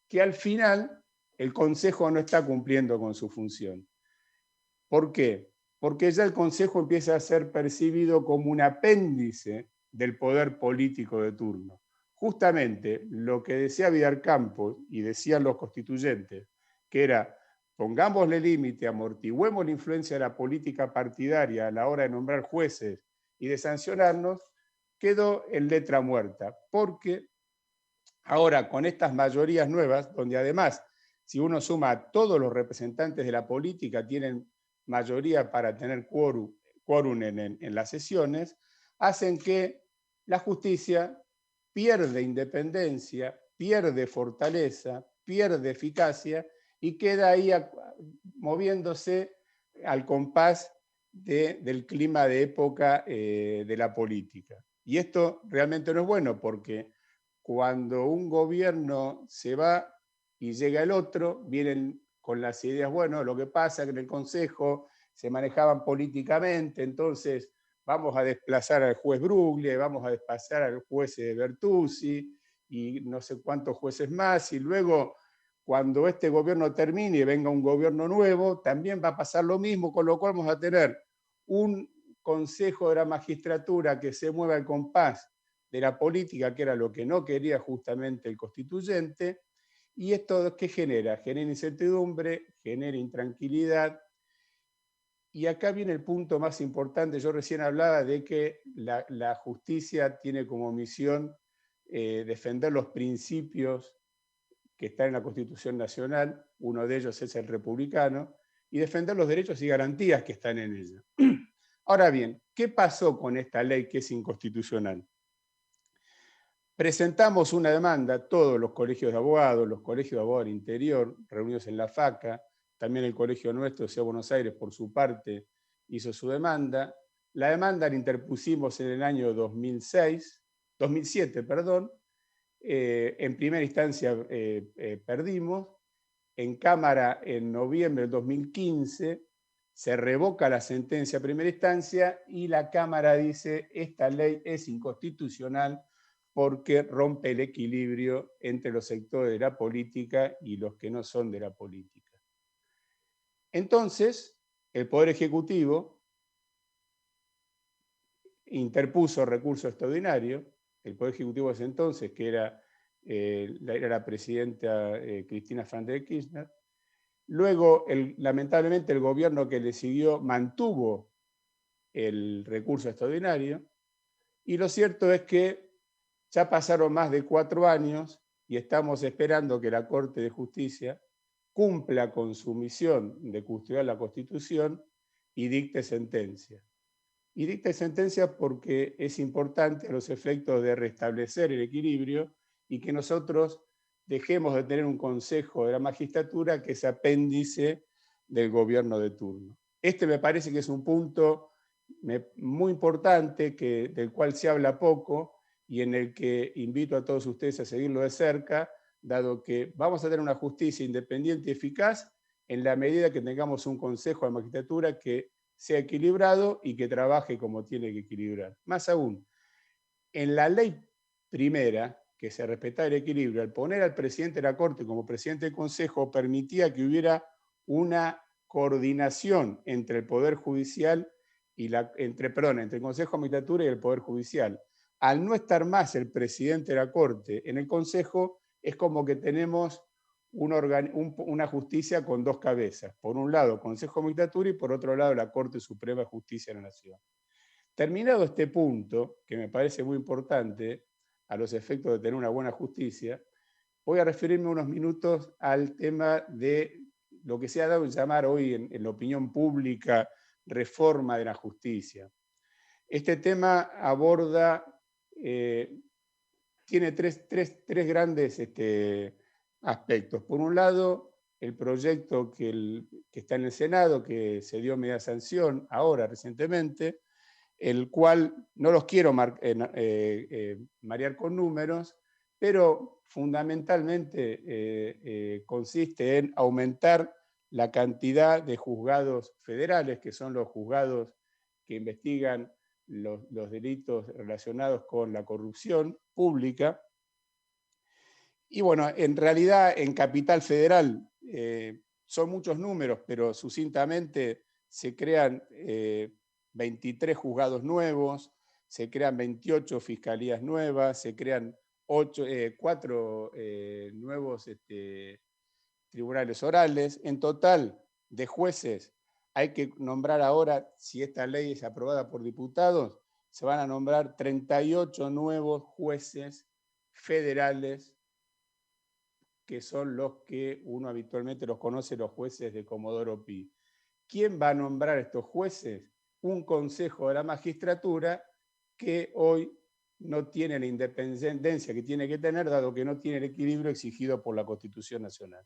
Que al final el Consejo no está cumpliendo con su función. ¿Por qué? porque ya el Consejo empieza a ser percibido como un apéndice del poder político de turno. Justamente lo que decía Vidal Campos y decían los constituyentes, que era: pongámosle límite, amortiguemos la influencia de la política partidaria a la hora de nombrar jueces y de sancionarnos, quedó en letra muerta, porque ahora con estas mayorías nuevas, donde además, si uno suma a todos los representantes de la política, tienen mayoría para tener quórum en las sesiones, hacen que la justicia pierde independencia, pierde fortaleza, pierde eficacia y queda ahí moviéndose al compás del clima de época de la política. Y esto realmente no es bueno, porque cuando un gobierno se va y llega el otro, vienen con las ideas: bueno, lo que pasa es que en el Consejo se manejaban políticamente, entonces vamos a desplazar al juez Bruglie, vamos a desplazar al juez Bertuzzi y no sé cuántos jueces más, y luego cuando este gobierno termine y venga un gobierno nuevo, también va a pasar lo mismo, con lo cual vamos a tener un Consejo de la Magistratura que se mueva al compás de la política, que era lo que no quería justamente el constituyente. ¿Y esto qué genera? Genera incertidumbre, genera intranquilidad. Y acá viene el punto más importante. Yo recién hablaba de que la justicia tiene como misión defender los principios que están en la Constitución Nacional, uno de ellos es el republicano, y defender los derechos y garantías que están en ella. Ahora bien, ¿qué pasó con esta ley que es inconstitucional? Presentamos una demanda, todos los colegios de abogados, los colegios de abogados del interior, reunidos en la FACA, también el colegio nuestro, Ciudad de Buenos Aires, por su parte, hizo su demanda. La demanda la interpusimos en el año 2007, en primera instancia perdimos, en Cámara en noviembre del 2015, se revoca la sentencia a primera instancia y la Cámara dice: esta ley es inconstitucional porque rompe el equilibrio entre los sectores de la política y los que no son de la política. Entonces, el Poder Ejecutivo interpuso recurso extraordinario. El Poder Ejecutivo de ese entonces, que era la presidenta Cristina Fernández de Kirchner. Luego, lamentablemente, el gobierno que le siguió mantuvo el recurso extraordinario. Y lo cierto es que ya pasaron más de 4 años y estamos esperando que la Corte de Justicia cumpla con su misión de custodiar la Constitución y dicte sentencia. Y dicte sentencia porque es importante a los efectos de restablecer el equilibrio y que nosotros dejemos de tener un Consejo de la Magistratura que es apéndice del gobierno de turno. Este me parece que es un punto muy importante del cual se habla poco y en el que invito a todos ustedes a seguirlo de cerca, dado que vamos a tener una justicia independiente y eficaz en la medida que tengamos un Consejo de Magistratura que sea equilibrado y que trabaje como tiene que equilibrar. Más aún, en la ley primera, que se respetaba el equilibrio, al poner al presidente de la Corte como presidente del Consejo, permitía que hubiera una coordinación entre el Poder Judicial y entre el Consejo de Magistratura y el Poder Judicial. Al no estar más el presidente de la Corte en el Consejo, es como que tenemos una justicia con 2 cabezas. Por un lado, Consejo de Magistratura, y por otro lado, la Corte Suprema de Justicia de la Nación. Terminado este punto, que me parece muy importante a los efectos de tener una buena justicia, voy a referirme unos minutos al tema de lo que se ha dado en llamar hoy en la opinión pública reforma de la justicia. Este tema aborda, tiene tres grandes aspectos. Por un lado, el proyecto que está en el Senado, que se dio media sanción ahora recientemente, el cual no los quiero marear con números, pero fundamentalmente consiste en aumentar la cantidad de juzgados federales, que son los juzgados que investigan los delitos relacionados con la corrupción pública. Y bueno, en realidad en Capital Federal son muchos números, pero sucintamente se crean 23 juzgados nuevos, se crean 28 fiscalías nuevas, se crean 4 nuevos tribunales orales. En total, de jueces, hay que nombrar ahora, si esta ley es aprobada por diputados, se van a nombrar 38 nuevos jueces federales, que son los que uno habitualmente los conoce, los jueces de Comodoro Pi. ¿Quién va a nombrar a estos jueces? Un consejo de la magistratura que hoy no tiene la independencia que tiene que tener, dado que no tiene el equilibrio exigido por la Constitución Nacional.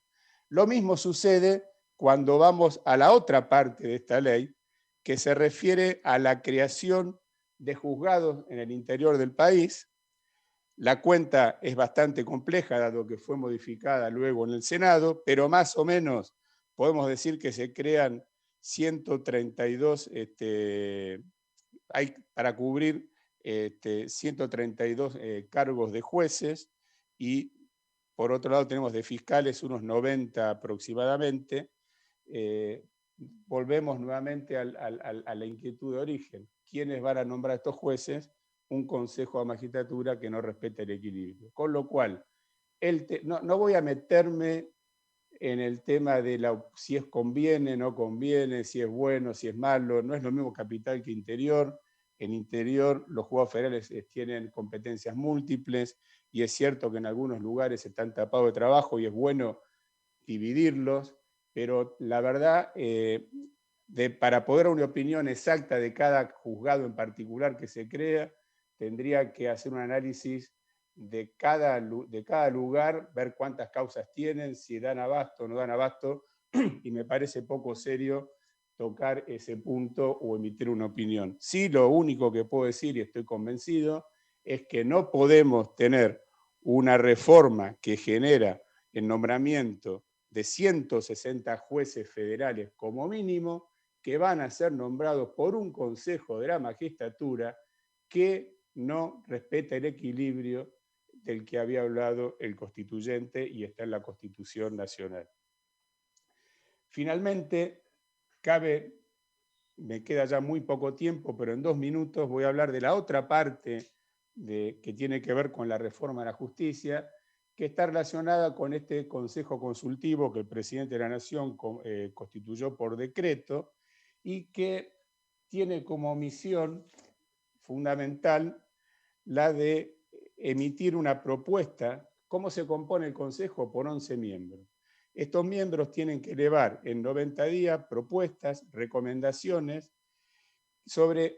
Lo mismo sucede cuando vamos a la otra parte de esta ley, que se refiere a la creación de juzgados en el interior del país. La cuenta es bastante compleja, dado que fue modificada luego en el Senado, pero más o menos podemos decir que se crean 132, hay para cubrir 132 cargos de jueces, y por otro lado tenemos de fiscales unos 90 aproximadamente. Volvemos nuevamente a la inquietud de origen. ¿Quiénes van a nombrar a estos jueces? Un consejo de magistratura que no respeta el equilibrio. Con lo cual, no voy a meterme en el tema de si es conviene, no conviene, si es bueno, si es malo. No es lo mismo capital que interior. En interior los juzgados federales tienen competencias múltiples, y es cierto que en algunos lugares están tapados de trabajo y es bueno dividirlos, pero la verdad, para poder dar una opinión exacta de cada juzgado en particular que se crea, tendría que hacer un análisis de cada lugar, ver cuántas causas tienen, si dan abasto o no dan abasto, y me parece poco serio tocar ese punto o emitir una opinión. Sí, lo único que puedo decir, y estoy convencido, es que no podemos tener una reforma que genera el nombramiento de 160 jueces federales como mínimo, que van a ser nombrados por un consejo de la magistratura que no respeta el equilibrio del que había hablado el constituyente y está en la Constitución Nacional. Finalmente, me queda ya muy poco tiempo, pero en 2 minutos voy a hablar de la otra parte que tiene que ver con la reforma de la justicia, que está relacionada con este consejo consultivo que el presidente de la Nación constituyó por decreto, y que tiene como misión fundamental la de emitir una propuesta. ¿Cómo se compone el consejo? Por 11 miembros. Estos miembros tienen que elevar en 90 días propuestas, recomendaciones sobre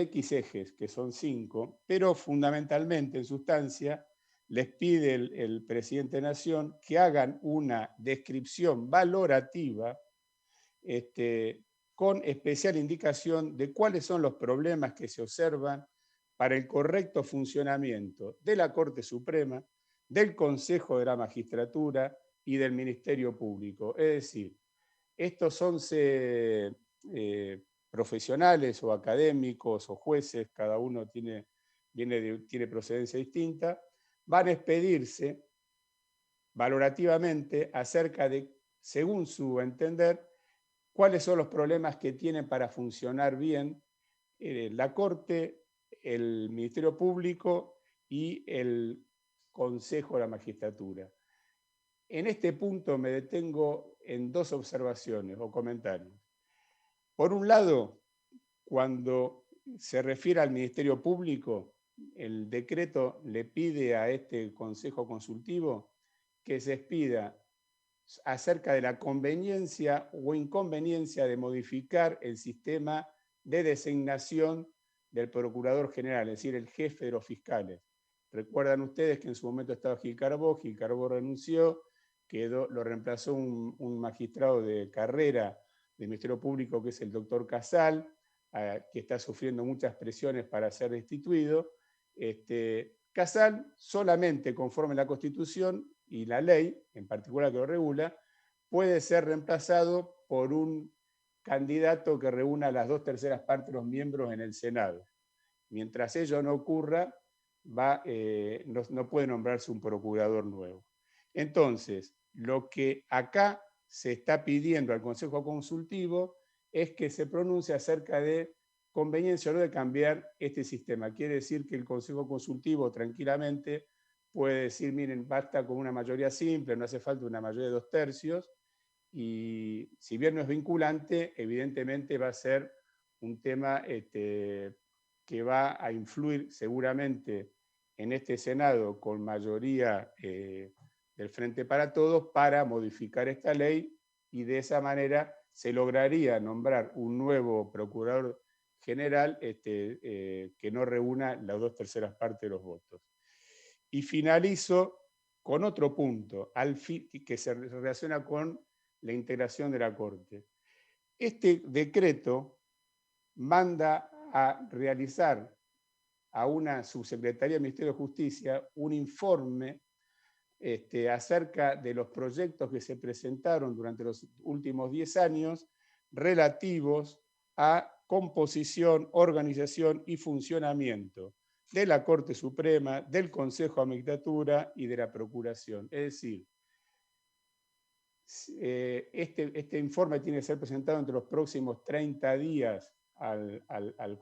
X ejes, que son 5, pero fundamentalmente, en sustancia, les pide el presidente de Nación que hagan una descripción valorativa con especial indicación de cuáles son los problemas que se observan para el correcto funcionamiento de la Corte Suprema, del Consejo de la Magistratura y del Ministerio Público. Es decir, estos 11 profesionales o académicos o jueces, cada uno tiene procedencia distinta, van a expedirse valorativamente acerca de, según su entender, cuáles son los problemas que tienen para funcionar bien la Corte, el Ministerio Público y el Consejo de la Magistratura. En este punto me detengo en 2 observaciones o comentarios. Por un lado, cuando se refiere al Ministerio Público, el decreto le pide a este Consejo Consultivo que se expida acerca de la conveniencia o inconveniencia de modificar el sistema de designación del Procurador General, es decir, el jefe de los fiscales. Recuerdan ustedes que en su momento estaba Gil Carbó renunció, lo reemplazó un magistrado de carrera del Ministerio Público, que es el doctor Casal, que está sufriendo muchas presiones para ser destituido. Casal, solamente conforme a la Constitución y la ley, en particular que lo regula, puede ser reemplazado por un candidato que reúna las 2/3 partes de los miembros en el Senado. Mientras ello no ocurra, no puede nombrarse un procurador nuevo. Entonces, lo que acá se está pidiendo al Consejo Consultivo es que se pronuncie acerca de conveniencia o no de cambiar este sistema. Quiere decir que el Consejo Consultivo tranquilamente puede decir, miren, basta con una mayoría simple, no hace falta una mayoría de 2/3, y si bien no es vinculante, evidentemente va a ser un tema que va a influir seguramente en este Senado con mayoría del Frente para Todos para modificar esta ley, y de esa manera se lograría nombrar un nuevo procurador general que no reúna las 2/3 partes de los votos. Y finalizo con otro punto que se relaciona con la integración de la Corte. Este decreto manda a realizar a una subsecretaría del Ministerio de Justicia un informe acerca de los proyectos que se presentaron durante los últimos 10 años relativos a composición, organización y funcionamiento de la Corte Suprema, del Consejo de Magistratura y de la Procuración. Es decir, este informe tiene que ser presentado entre los próximos 30 días al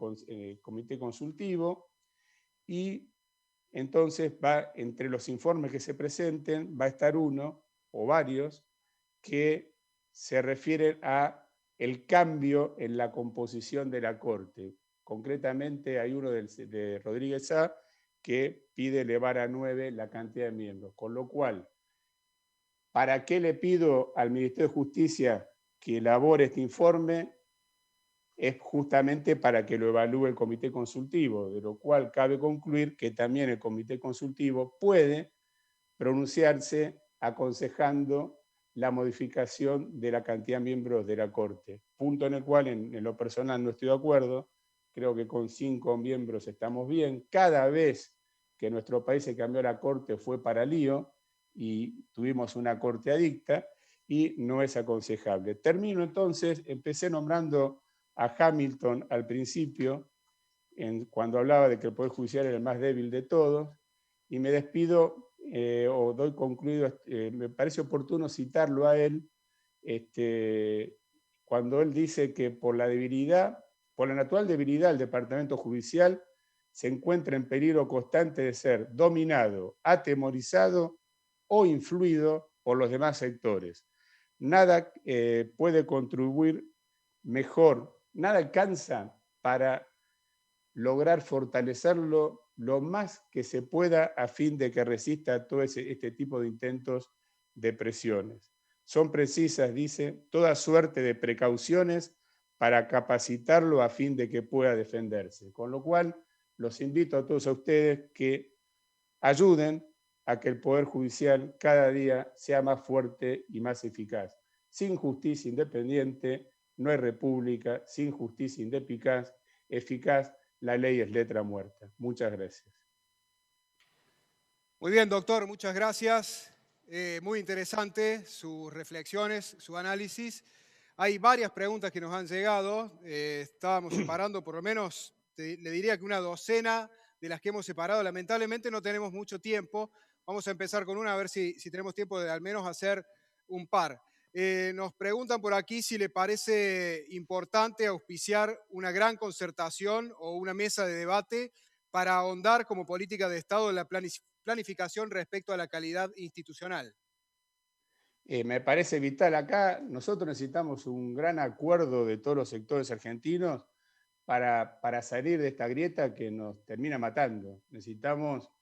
Comité Consultivo, y entonces entre los informes que se presenten va a estar uno o varios que se refieren a el cambio en la composición de la Corte. Concretamente hay uno de Rodríguez Sá que pide elevar a 9 la cantidad de miembros, con lo cual, ¿para qué le pido al Ministerio de Justicia que elabore este informe? Es justamente para que lo evalúe el Comité Consultivo, de lo cual cabe concluir que también el Comité Consultivo puede pronunciarse aconsejando la modificación de la cantidad de miembros de la Corte, punto en el cual en lo personal no estoy de acuerdo. Creo que con 5 miembros estamos bien. Cada vez que nuestro país se cambió la Corte fue para lío y tuvimos una Corte adicta y no es aconsejable. Termino entonces, empecé nombrando a Hamilton al principio, cuando hablaba de que el Poder Judicial era el más débil de todos, y me despido o doy concluido, me parece oportuno citarlo a él, cuando él dice que por la natural debilidad del Departamento Judicial se encuentra en peligro constante de ser dominado, atemorizado o influido por los demás sectores. Nada puede contribuir mejor, nada alcanza para lograr fortalecerlo lo más que se pueda a fin de que resista a todo este tipo de intentos de presiones. Son precisas, dice, toda suerte de precauciones para capacitarlo a fin de que pueda defenderse. Con lo cual, los invito a todos a ustedes que ayuden a que el Poder Judicial cada día sea más fuerte y más eficaz. Sin justicia independiente no hay república, sin justicia eficaz, la ley es letra muerta. Muchas gracias. Muy bien, doctor, muchas gracias. Muy interesante sus reflexiones, su análisis. Hay varias preguntas que nos han llegado. Estábamos separando por lo menos, le diría que una docena de las que hemos separado. Lamentablemente no tenemos mucho tiempo. Vamos a empezar con una, a ver si tenemos tiempo de al menos hacer un par. Nos preguntan por aquí si le parece importante auspiciar una gran concertación o una mesa de debate para ahondar como política de Estado en la planificación respecto a la calidad institucional. Me parece vital acá. Nosotros necesitamos un gran acuerdo de todos los sectores argentinos para salir de esta grieta que nos termina matando. Necesitamos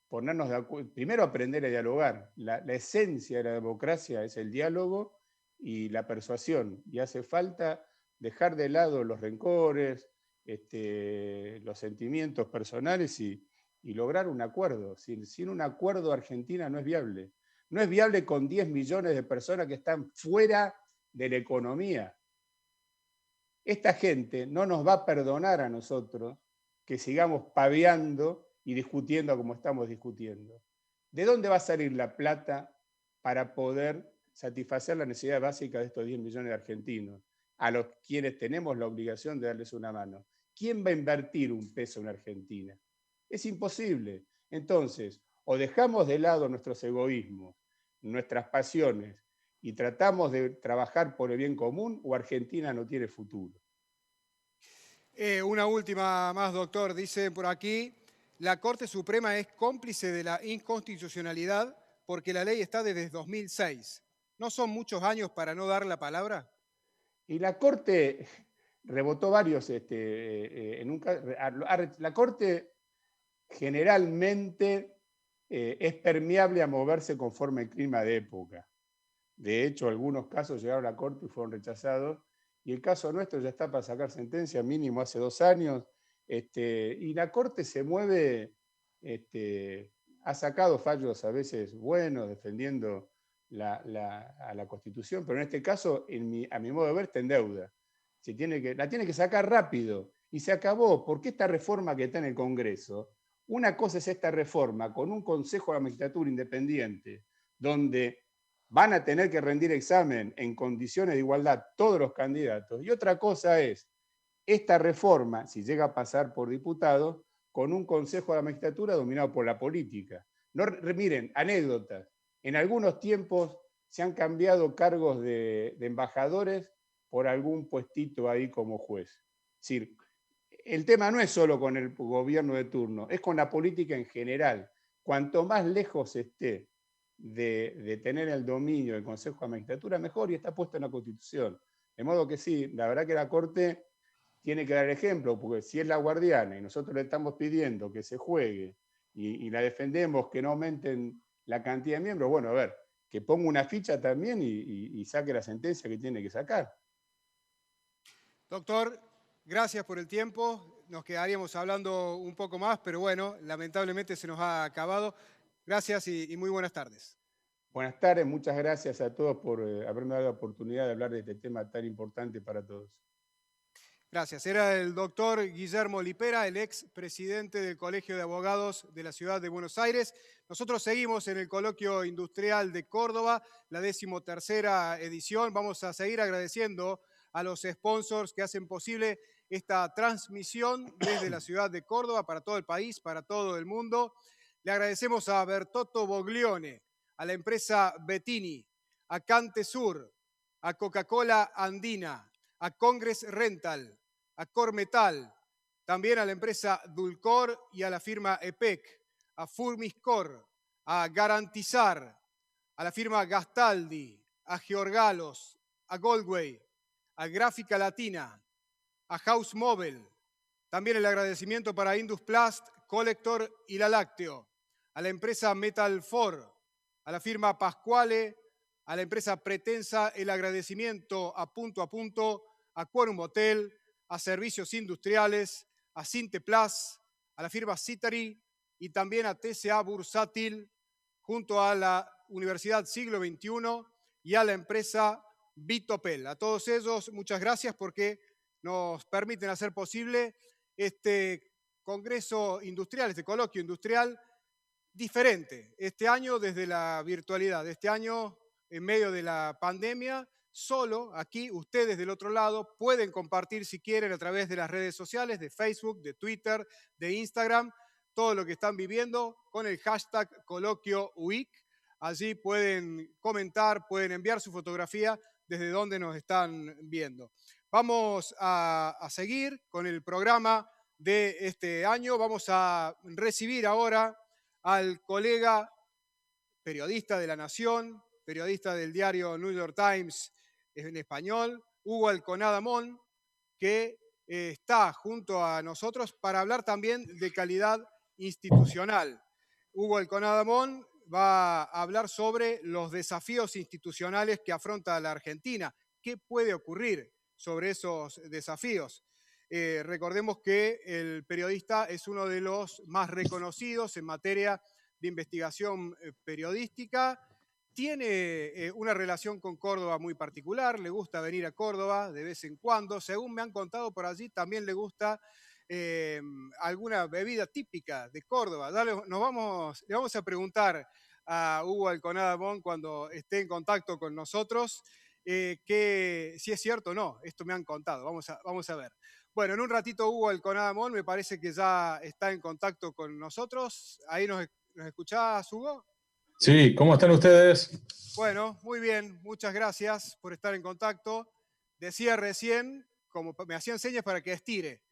ponernos de acuerdo, primero aprender a dialogar. La esencia de la democracia es el diálogo y la persuasión, y hace falta dejar de lado los rencores, los sentimientos personales y lograr un acuerdo. Sin un acuerdo, Argentina no es viable. No es viable con 10 millones de personas que están fuera de la economía. Esta gente no nos va a perdonar a nosotros que sigamos paveando y discutiendo como estamos discutiendo. ¿De dónde va a salir la plata para poder satisfacer la necesidad básica de estos 10 millones de argentinos, a los quienes tenemos la obligación de darles una mano? ¿Quién va a invertir un peso en Argentina? Es imposible. Entonces, o dejamos de lado nuestros egoísmos, nuestras pasiones, y tratamos de trabajar por el bien común, o Argentina no tiene futuro. Una última más, doctor. Dice por aquí, la Corte Suprema es cómplice de la inconstitucionalidad porque la ley está desde 2006. ¿No son muchos años para no dar la palabra? Y la Corte rebotó varios, la Corte generalmente es permeable a moverse conforme el clima de época. De hecho, algunos casos llegaron a la Corte y fueron rechazados, y el caso nuestro ya está para sacar sentencia, mínimo hace 2 años, y la Corte se mueve, ha sacado fallos a veces buenos, defendiendo a la Constitución, pero en este caso, a mi modo de ver, está en deuda. La tiene que sacar rápido, y se acabó, porque esta reforma que está en el Congreso, una cosa es esta reforma con un Consejo de la Magistratura independiente, donde van a tener que rendir examen en condiciones de igualdad todos los candidatos, y otra cosa es esta reforma, si llega a pasar por diputados, con un Consejo de la Magistratura dominado por la política. No, miren, anécdotas. En algunos tiempos se han cambiado cargos de embajadores por algún puestito ahí como juez. Es decir, el tema no es solo con el gobierno de turno, es con la política en general. Cuanto más lejos esté de tener el dominio del Consejo de la Magistratura, mejor, y está puesto en la Constitución. De modo que sí, la verdad que la Corte tiene que dar ejemplo, porque si es la guardiana y nosotros le estamos pidiendo que se juegue y la defendemos que no aumenten la cantidad de miembros, bueno, a ver, que ponga una ficha también y saque la sentencia que tiene que sacar. Doctor, gracias por el tiempo. Nos quedaríamos hablando un poco más, pero bueno, lamentablemente se nos ha acabado. Gracias y muy buenas tardes. Buenas tardes, muchas gracias a todos por haberme dado la oportunidad de hablar de este tema tan importante para todos. Gracias. Era el doctor Guillermo Lipera, el ex presidente del Colegio de Abogados de la Ciudad de Buenos Aires. Nosotros seguimos en el Coloquio Industrial de Córdoba, la 13ª edición. Vamos a seguir agradeciendo a los sponsors que hacen posible esta transmisión desde la ciudad de Córdoba para todo el país, para todo el mundo. Le agradecemos a Bertotto Boglione, a la empresa Bettini, a Cante Sur, a Coca-Cola Andina, a Congress Rental, a Cormetal, también a la empresa Dulcor y a la firma EPEC, a Furmiscor, a Garantizar, a la firma Gastaldi, a Georgalos, a Goldway, a Gráfica Latina, a House Mobile. También el agradecimiento para Indusplast, Collector y La Lácteo, a la empresa Metalfor, a la firma Pascuale, a la empresa Pretensa, el agradecimiento a Punto, a Quorum Hotel, a Servicios Industriales, a Sinteplas, a la firma Citari y también a TCA Bursátil, junto a la Universidad Siglo XXI y a la empresa Vitopel. A todos ellos, muchas gracias porque nos permiten hacer posible este congreso industrial, este coloquio industrial diferente. Este año desde la virtualidad, este año en medio de la pandemia, solo aquí ustedes del otro lado pueden compartir si quieren a través de las redes sociales, de Facebook, de Twitter, de Instagram, todo lo que están viviendo con el hashtag ColoquioWeek. Allí pueden comentar, pueden enviar su fotografía desde donde nos están viendo. Vamos a seguir con el programa de este año. Vamos a recibir ahora al colega periodista de La Nación, periodista del diario New York Times en español, Hugo Alconada Mon, que está junto a nosotros para hablar también de calidad institucional. Hugo Alconada Mon va a hablar sobre los desafíos institucionales que afronta la Argentina. ¿Qué puede ocurrir sobre esos desafíos? Recordemos que el periodista es uno de los más reconocidos en materia de investigación periodística. Tiene una relación con Córdoba muy particular, le gusta venir a Córdoba de vez en cuando. Según me han contado por allí, también le gusta alguna bebida típica de Córdoba. Le vamos a preguntar a Hugo Alconada Mon cuando esté en contacto con nosotros que si es cierto o no. Esto me han contado, vamos a ver. Bueno, en un ratito Hugo Alconada Mon me parece que ya está en contacto con nosotros. Ahí nos escuchás, Hugo. Sí, ¿cómo están ustedes? Bueno, muy bien, muchas gracias por estar en contacto. Decía recién, como me hacían señas para que estire.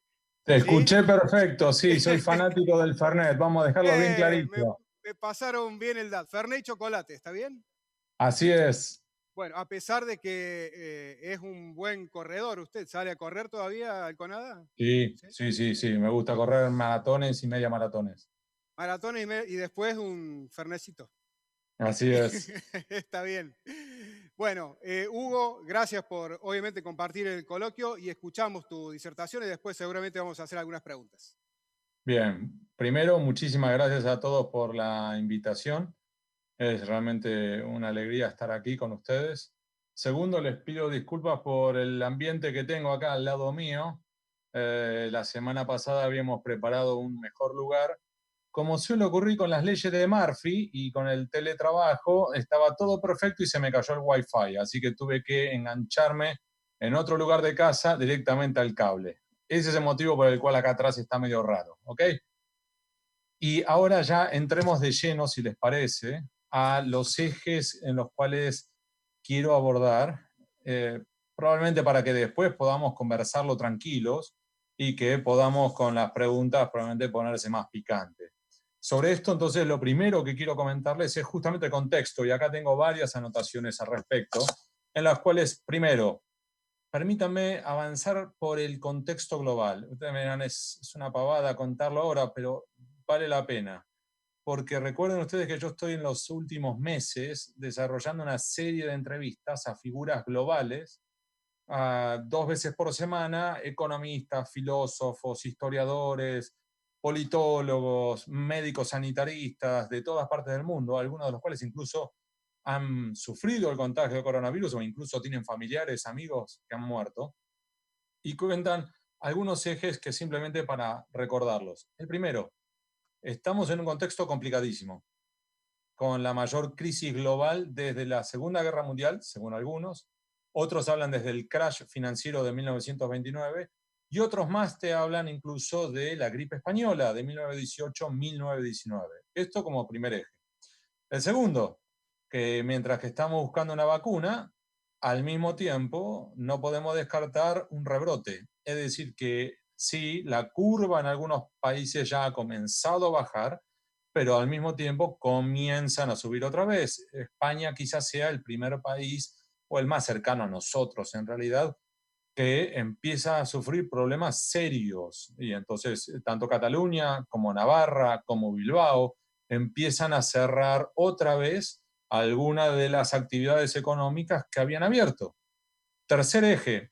Te ¿Sí? escuché perfecto, sí, soy fanático del Fernet, vamos a dejarlo bien Me, clarito. me pasaron bien el dato. Fernet y chocolate, ¿está bien? Así es. Bueno, a pesar de que es un buen corredor, ¿usted sale a correr todavía, Alconada? Sí, me gusta correr maratones y media maratones. Maratones y después un fernecito. Así es. Está bien. Bueno, Hugo, gracias por obviamente compartir el coloquio y escuchamos tu disertación y después seguramente vamos a hacer algunas preguntas. Bien, primero, muchísimas gracias a todos por la invitación. Es realmente una alegría estar aquí con ustedes. Segundo, les pido disculpas por el ambiente que tengo acá al lado mío. La semana pasada habíamos preparado un mejor lugar. Como suele ocurrir con las leyes de Murphy y con el teletrabajo, estaba todo perfecto y se me cayó el Wi-Fi, así que tuve que engancharme en otro lugar de casa directamente al cable. Ese es el motivo por el cual acá atrás está medio raro, ¿ok? Y ahora ya entremos de lleno, si les parece, a los ejes en los cuales quiero abordar, probablemente para que después podamos conversarlo tranquilos y que podamos con las preguntas probablemente ponerse más picante. Sobre esto, entonces, lo primero que quiero comentarles es justamente el contexto, y acá tengo varias anotaciones al respecto, en las cuales, primero, permítanme avanzar por el contexto global. Ustedes me dirán, es una pavada contarlo ahora, pero vale la pena. Porque recuerden ustedes que yo estoy en los últimos meses desarrollando una serie de entrevistas a figuras globales, 2 veces por semana, economistas, filósofos, historiadores, politólogos, médicos sanitaristas de todas partes del mundo, algunos de los cuales incluso han sufrido el contagio de coronavirus o incluso tienen familiares, amigos que han muerto, y cuentan algunos ejes que simplemente para recordarlos. El primero, estamos en un contexto complicadísimo, con la mayor crisis global desde la Segunda Guerra Mundial, según algunos. Otros hablan desde el crash financiero de 1929 y otros más te hablan incluso de la gripe española de 1918-1919. Esto como primer eje. El segundo, que mientras que estamos buscando una vacuna, al mismo tiempo no podemos descartar un rebrote. Es decir, que sí, la curva en algunos países ya ha comenzado a bajar, pero al mismo tiempo comienzan a subir otra vez. España quizás sea el primer país o el más cercano a nosotros en realidad que empieza a sufrir problemas serios. Y entonces tanto Cataluña como Navarra como Bilbao empiezan a cerrar otra vez algunas de las actividades económicas que habían abierto. Tercer eje,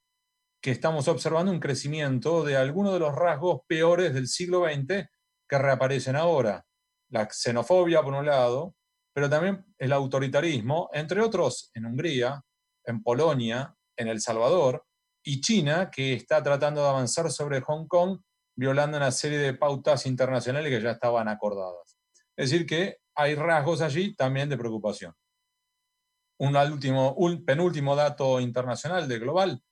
que estamos observando un crecimiento de algunos de los rasgos peores del siglo XX que reaparecen ahora. La xenofobia, por un lado, pero también el autoritarismo, entre otros en Hungría, en Polonia, en El Salvador, y China, que está tratando de avanzar sobre Hong Kong, violando una serie de pautas internacionales que ya estaban acordadas. Es decir, que hay rasgos allí también de preocupación. Un penúltimo dato internacional de global,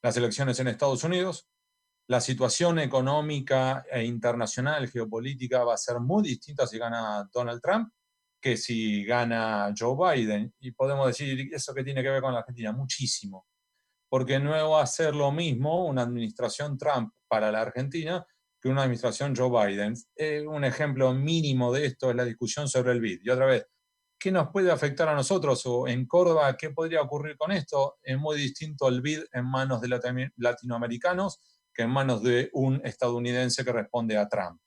las elecciones en Estados Unidos. La situación económica e internacional, geopolítica, va a ser muy distinta si gana Donald Trump que si gana Joe Biden. Y podemos decir, ¿eso qué tiene que ver con la Argentina? Muchísimo. Porque no va a ser lo mismo una administración Trump para la Argentina que una administración Joe Biden. Un ejemplo mínimo de esto es la discusión sobre el BID. Y otra vez, ¿qué nos puede afectar a nosotros? O en Córdoba, ¿qué podría ocurrir con esto? Es muy distinto el BID en manos de latinoamericanos que en manos de un estadounidense que responde a Trump.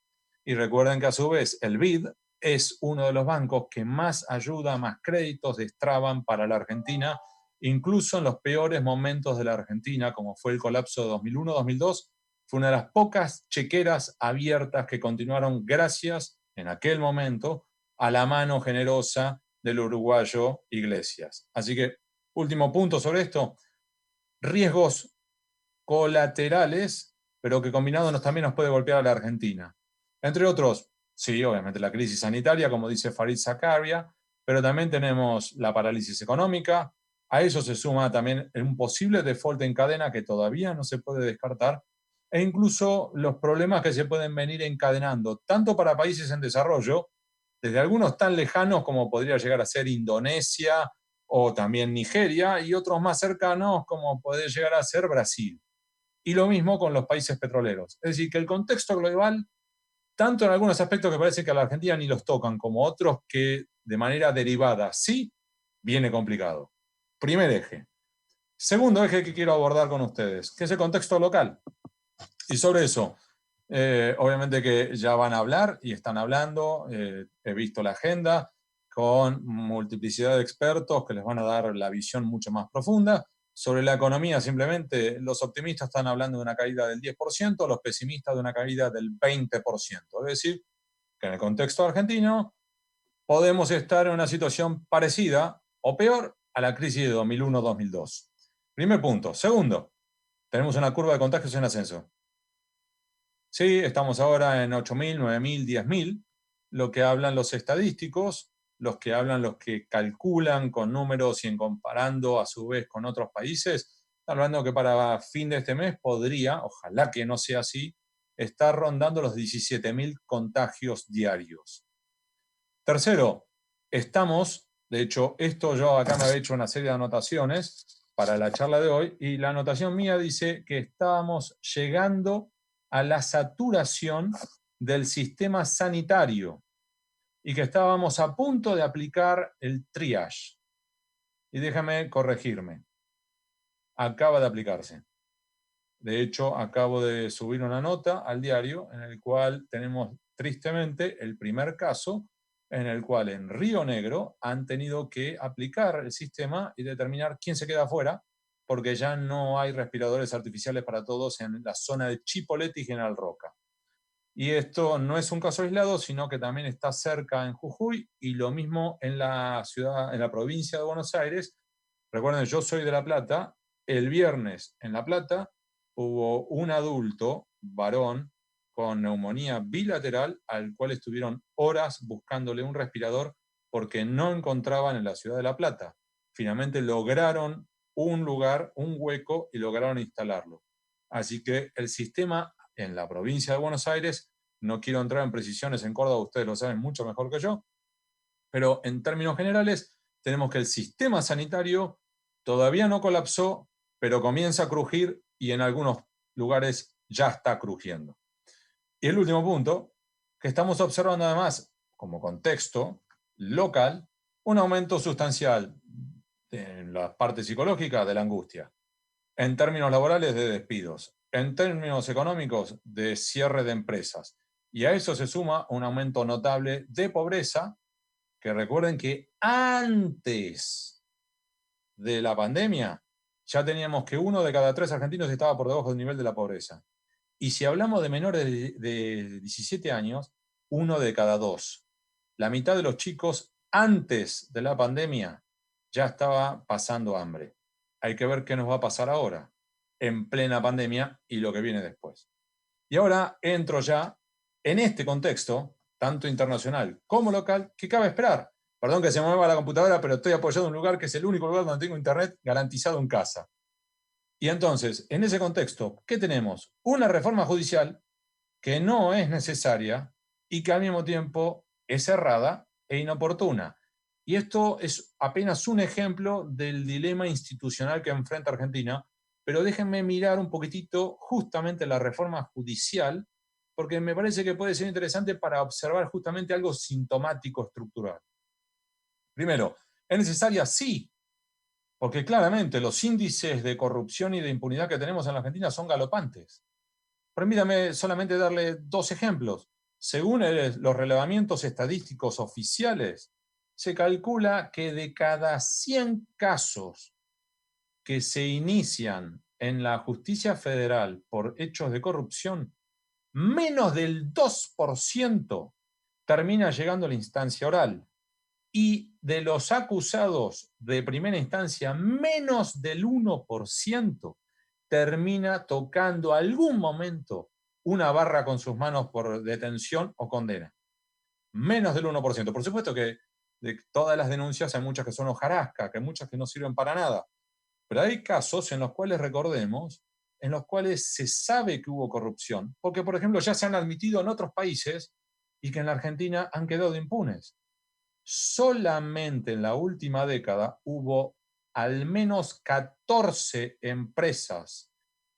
Y recuerden que a su vez el BID es uno de los bancos que más ayuda, más créditos destraban para la Argentina, incluso en los peores momentos de la Argentina, como fue el colapso de 2001-2002, fue una de las pocas chequeras abiertas que continuaron gracias, en aquel momento, a la mano generosa del uruguayo Iglesias. Así que, último punto sobre esto, riesgos colaterales, pero que combinados también nos puede golpear a la Argentina. Entre otros, sí, obviamente la crisis sanitaria, como dice Farid Zakaria, pero también tenemos la parálisis económica. A eso se suma también un posible default en cadena que todavía no se puede descartar, e incluso los problemas que se pueden venir encadenando, tanto para países en desarrollo, desde algunos tan lejanos como podría llegar a ser Indonesia o también Nigeria, y otros más cercanos como puede llegar a ser Brasil. Y lo mismo con los países petroleros. Es decir, que el contexto global, tanto en algunos aspectos que parece que a la Argentina ni los tocan, como otros que de manera derivada sí, viene complicado. Primer eje. Segundo eje que quiero abordar con ustedes, que es el contexto local. Y sobre eso, obviamente que ya van a hablar y están hablando, he visto la agenda con multiplicidad de expertos que les van a dar la visión mucho más profunda. Sobre la economía, simplemente, los optimistas están hablando de una caída del 10%, los pesimistas de una caída del 20%. Es decir, que en el contexto argentino podemos estar en una situación parecida o peor a la crisis de 2001-2002. Primer punto. Segundo, tenemos una curva de contagios en ascenso. Sí, estamos ahora en 8.000, 9.000, 10.000, lo que hablan los estadísticos, los que hablan los que calculan con números y en comparando a su vez con otros países, están hablando que para fin de este mes podría, ojalá que no sea así, estar rondando los 17.000 contagios diarios. Tercero, estamos, de hecho, esto yo acá me había hecho una serie de anotaciones para la charla de hoy, y la anotación mía dice que estábamos llegando a la saturación del sistema sanitario y que estábamos a punto de aplicar el triage. Y déjame corregirme. Acaba de aplicarse. De hecho, acabo de subir una nota al diario en el cual tenemos tristemente el primer caso en el cual en Río Negro han tenido que aplicar el sistema y determinar quién se queda afuera, porque ya no hay respiradores artificiales para todos en la zona de Chipolete y General Roca. Y esto no es un caso aislado, sino que también está cerca en Jujuy, y lo mismo en la ciudad, en la provincia de Buenos Aires. Recuerden, yo soy de La Plata. El viernes en La Plata hubo un adulto, varón, con neumonía bilateral, al cual estuvieron horas buscándole un respirador porque no encontraban en la ciudad de La Plata. Finalmente lograron un lugar, un hueco, y lograron instalarlo. Así que el sistema en la provincia de Buenos Aires, no quiero entrar en precisiones en Córdoba, ustedes lo saben mucho mejor que yo, pero en términos generales tenemos que el sistema sanitario todavía no colapsó, pero comienza a crujir y en algunos lugares ya está crujiendo. Y el último punto, que estamos observando además como contexto local, un aumento sustancial en la parte psicológica de la angustia, en términos laborales de despidos, en términos económicos de cierre de empresas. Y a eso se suma un aumento notable de pobreza, que recuerden que antes de la pandemia ya teníamos que 1 de cada 3 argentinos estaba por debajo del nivel de la pobreza. Y si hablamos de menores de 17 años, 1 de cada 2. La mitad de los chicos antes de la pandemia ya estaba pasando hambre. Hay que ver qué nos va a pasar ahora, en plena pandemia, y lo que viene después. Y ahora entro ya en este contexto, tanto internacional como local, que cabe esperar. Perdón que se me mueva la computadora, pero estoy apoyado en un lugar que es el único lugar donde tengo internet garantizado en casa. Y entonces, en ese contexto, ¿qué tenemos? Una reforma judicial que no es necesaria y que al mismo tiempo es errada e inoportuna. Y esto es apenas un ejemplo del dilema institucional que enfrenta Argentina, pero déjenme mirar un poquitito justamente la reforma judicial, porque me parece que puede ser interesante para observar justamente algo sintomático estructural. Primero, ¿es necesaria? Sí, porque claramente los índices de corrupción y de impunidad que tenemos en la Argentina son galopantes. Permítame solamente darle 2 ejemplos. Según los relevamientos estadísticos oficiales, se calcula que de cada 100 casos que se inician en la justicia federal por hechos de corrupción, menos del 2% termina llegando a la instancia oral. Y de los acusados de primera instancia, menos del 1% termina tocando algún momento una barra con sus manos por detención o condena. Menos del 1%. Por supuesto que de todas las denuncias hay muchas que son hojarasca, que hay muchas que no sirven para nada. Pero hay casos en los cuales, recordemos, en los cuales se sabe que hubo corrupción. Porque, por ejemplo, ya se han admitido en otros países y que en la Argentina han quedado impunes. Solamente en la última década hubo al menos 14 empresas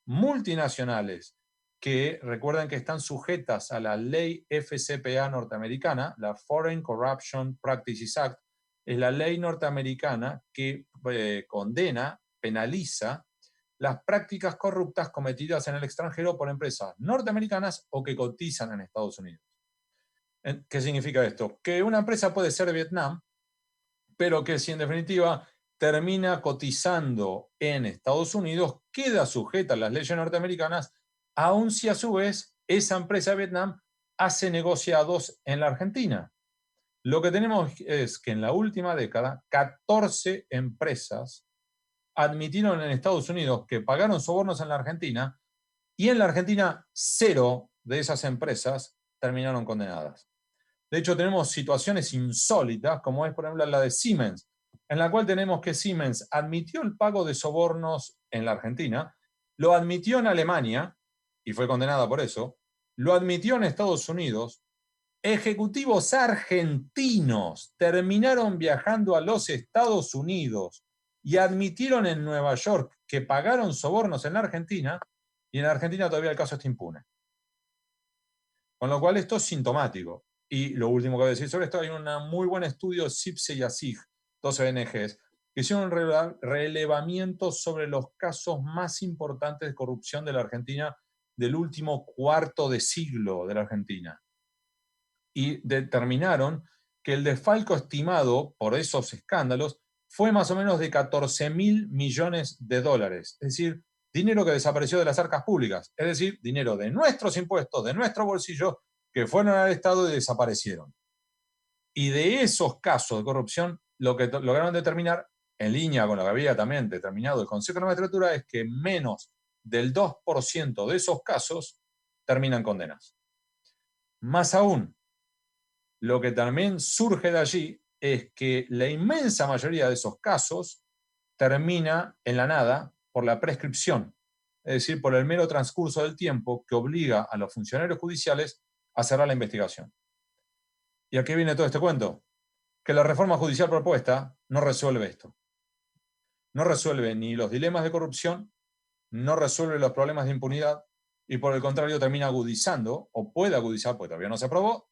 multinacionales que recuerden que están sujetas a la ley FCPA norteamericana, la Foreign Corruption Practices Act, es la ley norteamericana que condena, penaliza las prácticas corruptas cometidas en el extranjero por empresas norteamericanas o que cotizan en Estados Unidos. ¿Qué significa esto? Que una empresa puede ser de Vietnam, pero que si en definitiva termina cotizando en Estados Unidos, queda sujeta a las leyes norteamericanas, aun si a su vez esa empresa de Vietnam hace negociados en la Argentina. Lo que tenemos es que en la última década, 14 empresas admitieron en Estados Unidos que pagaron sobornos en la Argentina, y en la Argentina 0 de esas empresas terminaron condenadas. De hecho, tenemos situaciones insólitas, como es, por ejemplo, la de Siemens, en la cual tenemos que Siemens admitió el pago de sobornos en la Argentina, lo admitió en Alemania, y fue condenada por eso, lo admitió en Estados Unidos. Ejecutivos argentinos terminaron viajando a los Estados Unidos y admitieron en Nueva York que pagaron sobornos en la Argentina, y en la Argentina todavía el caso está impune. Con lo cual esto es sintomático. Y lo último que voy a decir sobre esto, hay un muy buen estudio, CIPSE y ASIG, dos ONGs, que hicieron relevamientos sobre los casos más importantes de corrupción de la Argentina del último cuarto de siglo de la Argentina. Y determinaron que el desfalco estimado por esos escándalos fue más o menos de 14.000 millones de dólares. Es decir, dinero que desapareció de las arcas públicas. Es decir, dinero de nuestros impuestos, de nuestro bolsillo, que fueron al Estado y desaparecieron. Y de esos casos de corrupción, lo que lograron determinar, en línea con lo que había también determinado el Consejo de la Magistratura, es que menos del 2% de esos casos terminan condenas. Más aún, lo que también surge de allí es que la inmensa mayoría de esos casos termina en la nada por la prescripción, es decir, por el mero transcurso del tiempo que obliga a los funcionarios judiciales a cerrar la investigación. ¿Y a qué viene todo este cuento? Que la reforma judicial propuesta no resuelve esto. No resuelve ni los dilemas de corrupción, no resuelve los problemas de impunidad, y por el contrario termina agudizando, o puede agudizar, porque todavía no se aprobó,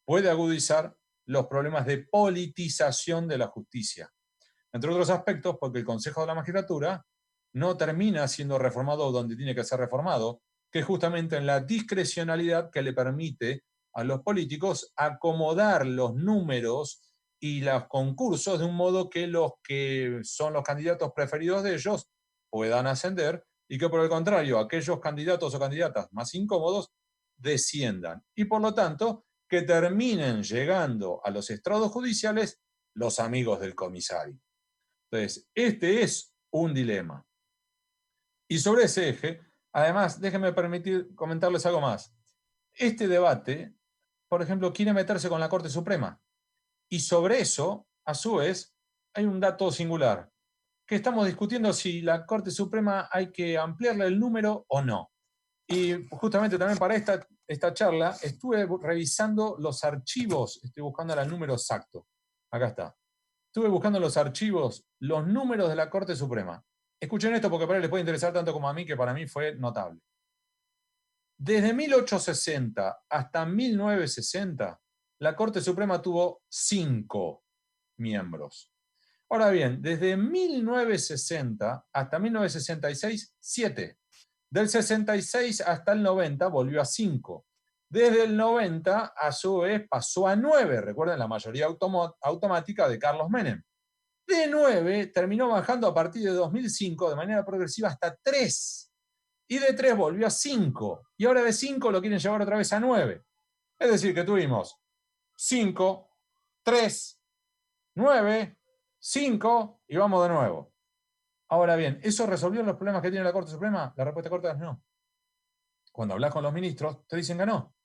puede agudizar los problemas de politización de la justicia. Entre otros aspectos, porque el Consejo de la Magistratura no termina siendo reformado donde tiene que ser reformado, que es justamente en la discrecionalidad que le permite a los políticos acomodar los números y los concursos de un modo que los que son los candidatos preferidos de ellos puedan ascender, y que por el contrario, aquellos candidatos o candidatas más incómodos desciendan. Y por lo tanto, que terminen llegando a los estrados judiciales los amigos del comisario. Entonces, este es un dilema. Y sobre ese eje, además, déjenme permitir comentarles algo más. Este debate, por ejemplo, quiere meterse con la Corte Suprema. Y sobre eso, a su vez, hay un dato singular, que estamos discutiendo si la Corte Suprema hay que ampliarle el número o no. Y justamente también para esta charla estuve revisando los archivos, estoy buscando el número exacto. Acá está. Estuve buscando los archivos, los números de la Corte Suprema. Escuchen esto porque para les puede interesar tanto como a mí, que para mí fue notable. Desde 1860 hasta 1960, la Corte Suprema tuvo 5 miembros. Ahora bien, desde 1960 hasta 1966, 7. Del 66 hasta el 90 volvió a 5. Desde el 90, a su vez, pasó a 9. Recuerden la mayoría automática de Carlos Menem. De 9 terminó bajando a partir de 2005 de manera progresiva hasta 3. Y de 3 volvió a 5. Y ahora de 5 lo quieren llevar otra vez a 9. Es decir, que tuvimos 5, 3, 9, 5 y vamos de nuevo. Ahora bien, ¿eso resolvió los problemas que tiene la Corte Suprema? La respuesta corta es no. Cuando hablas con los ministros, te dicen que no.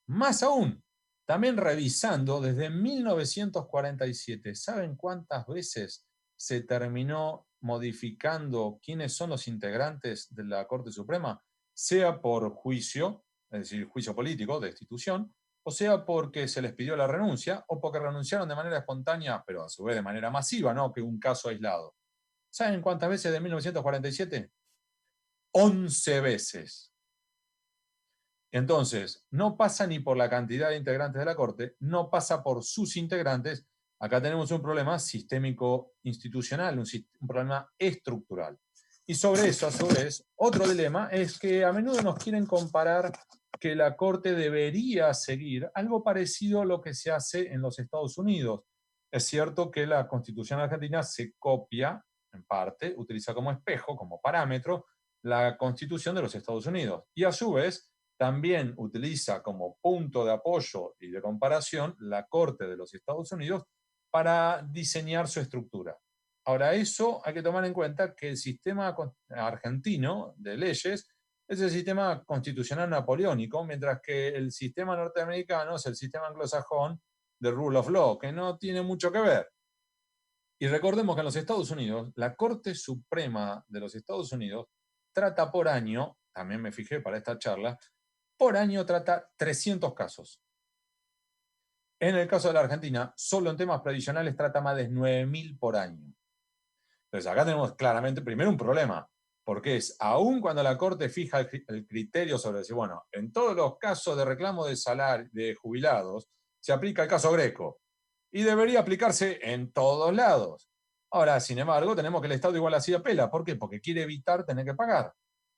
Más aún, también revisando desde 1947, ¿saben cuántas veces se terminó modificando quiénes son los integrantes de la Corte Suprema? Sea por juicio, es decir, juicio político, destitución, o sea porque se les pidió la renuncia, o porque renunciaron de manera espontánea, pero a su vez de manera masiva, no que un caso aislado. ¿Saben cuántas veces de 1947? 11 veces. Entonces, no pasa ni por la cantidad de integrantes de la Corte, no pasa por sus integrantes. Acá tenemos un problema sistémico institucional, un problema estructural. Y sobre eso, a su vez, otro dilema es que a menudo nos quieren comparar que la Corte debería seguir algo parecido a lo que se hace en los Estados Unidos. Es cierto que la Constitución argentina se copia, en parte, utiliza como espejo, como parámetro, la Constitución de los Estados Unidos. Y a su vez, también utiliza como punto de apoyo y de comparación la Corte de los Estados Unidos para diseñar su estructura. Ahora, eso hay que tomar en cuenta que el sistema argentino de leyes es el sistema constitucional napoleónico, mientras que el sistema norteamericano es el sistema anglosajón de rule of law, que no tiene mucho que ver. Y recordemos que en los Estados Unidos, la Corte Suprema de los Estados Unidos trata por año, también me fijé para esta charla, por año trata 300 casos. En el caso de la Argentina, solo en temas previsionales trata más de 9.000 por año. Entonces acá tenemos claramente primero un problema, porque es, aun cuando la Corte fija el criterio sobre decir, bueno, en todos los casos de reclamo de salario de jubilados, se aplica el caso Greco, y debería aplicarse en todos lados. Ahora, sin embargo, tenemos que el Estado igual así apela. ¿Por qué? Porque quiere evitar tener que pagar.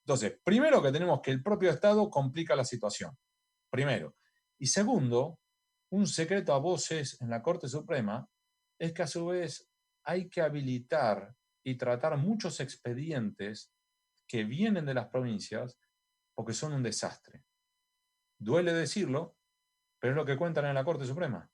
Entonces, primero que tenemos que el propio Estado complica la situación. Primero. Y segundo, un secreto a voces en la Corte Suprema es que a su vez hay que habilitar y tratar muchos expedientes que vienen de las provincias porque son un desastre. Duele decirlo, pero es lo que cuentan en la Corte Suprema.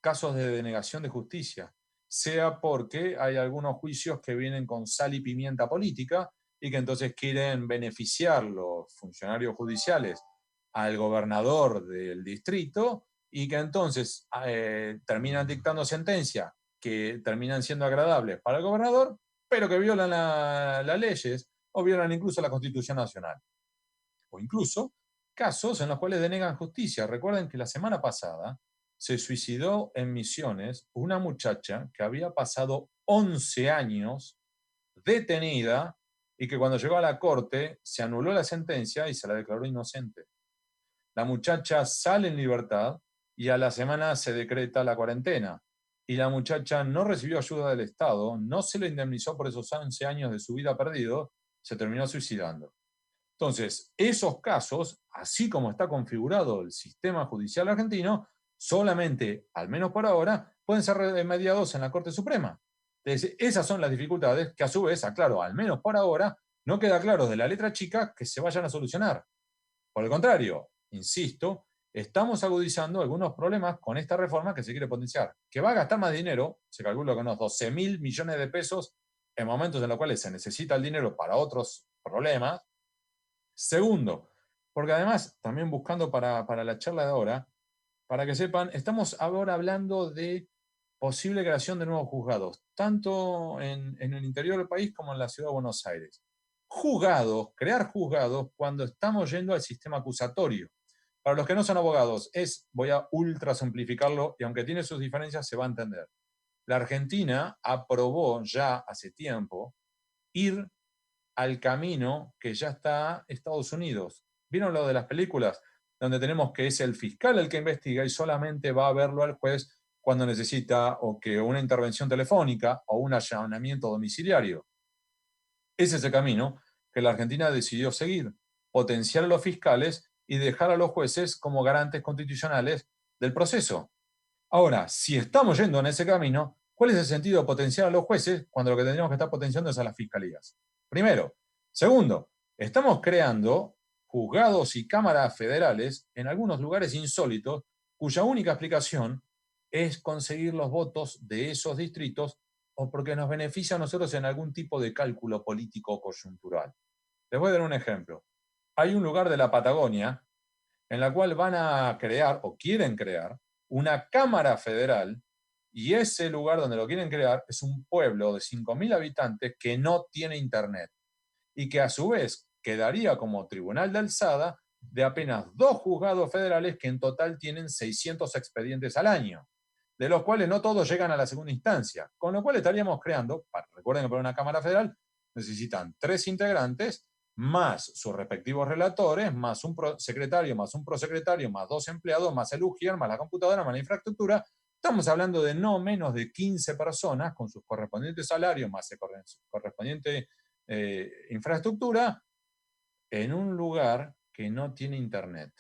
Casos de denegación de justicia, sea porque hay algunos juicios que vienen con sal y pimienta política y que entonces quieren beneficiar los funcionarios judiciales al gobernador del distrito y que entonces terminan dictando sentencias que terminan siendo agradables para el gobernador, pero que violan las leyes o violan incluso la Constitución Nacional. O incluso casos en los cuales denegan justicia. Recuerden que la semana pasada se suicidó en Misiones una muchacha que había pasado 11 años detenida y que cuando llegó a la corte se anuló la sentencia y se la declaró inocente. La muchacha sale en libertad y a la semana se decreta la cuarentena. Y la muchacha no recibió ayuda del Estado, no se le indemnizó por esos 11 años de su vida perdido, se terminó suicidando. Entonces, esos casos, así como está configurado el sistema judicial argentino, solamente, al menos por ahora, pueden ser remediados en la Corte Suprema. Entonces, esas son las dificultades que a su vez, aclaro, al menos por ahora, no queda claro de la letra chica que se vayan a solucionar. Por el contrario, insisto, estamos agudizando algunos problemas con esta reforma que se quiere potenciar, que va a gastar más dinero, se calcula con unos 12.000 millones de pesos en momentos en los cuales se necesita el dinero para otros problemas. Segundo, porque además, también buscando para la charla de ahora, para que sepan, estamos ahora hablando de posible creación de nuevos juzgados, tanto en el interior del país como en la ciudad de Buenos Aires. Juzgados, crear juzgados cuando estamos yendo al sistema acusatorio. Para los que no son abogados, voy a ultra simplificarlo y aunque tiene sus diferencias se va a entender. La Argentina aprobó ya hace tiempo ir al camino que ya está Estados Unidos. ¿Vieron lo de las películas? Donde tenemos que es el fiscal el que investiga y solamente va a verlo al juez cuando necesita o que una intervención telefónica o un allanamiento domiciliario. Ese es el camino que la Argentina decidió seguir, potenciar a los fiscales y dejar a los jueces como garantes constitucionales del proceso. Ahora, si estamos yendo en ese camino, ¿cuál es el sentido de potenciar a los jueces cuando lo que tendríamos que estar potenciando es a las fiscalías? Primero. Segundo, estamos creando juzgados y cámaras federales en algunos lugares insólitos cuya única explicación es conseguir los votos de esos distritos o porque nos beneficia a nosotros en algún tipo de cálculo político coyuntural. Les voy a dar un ejemplo. Hay un lugar de la Patagonia en la cual van a crear o quieren crear una cámara federal y ese lugar donde lo quieren crear es un pueblo de 5.000 habitantes que no tiene internet y que a su vez quedaría como tribunal de alzada de apenas 2 juzgados federales que en total tienen 600 expedientes al año, de los cuales no todos llegan a la segunda instancia, con lo cual estaríamos creando, recuerden que para una Cámara Federal necesitan 3 integrantes, más sus respectivos relatores, más un secretario, más un prosecretario, más 2 empleados, más el UGIER, más la computadora, más la infraestructura. Estamos hablando de no menos de 15 personas con sus correspondientes salarios, más su correspondiente infraestructura, en un lugar que no tiene internet.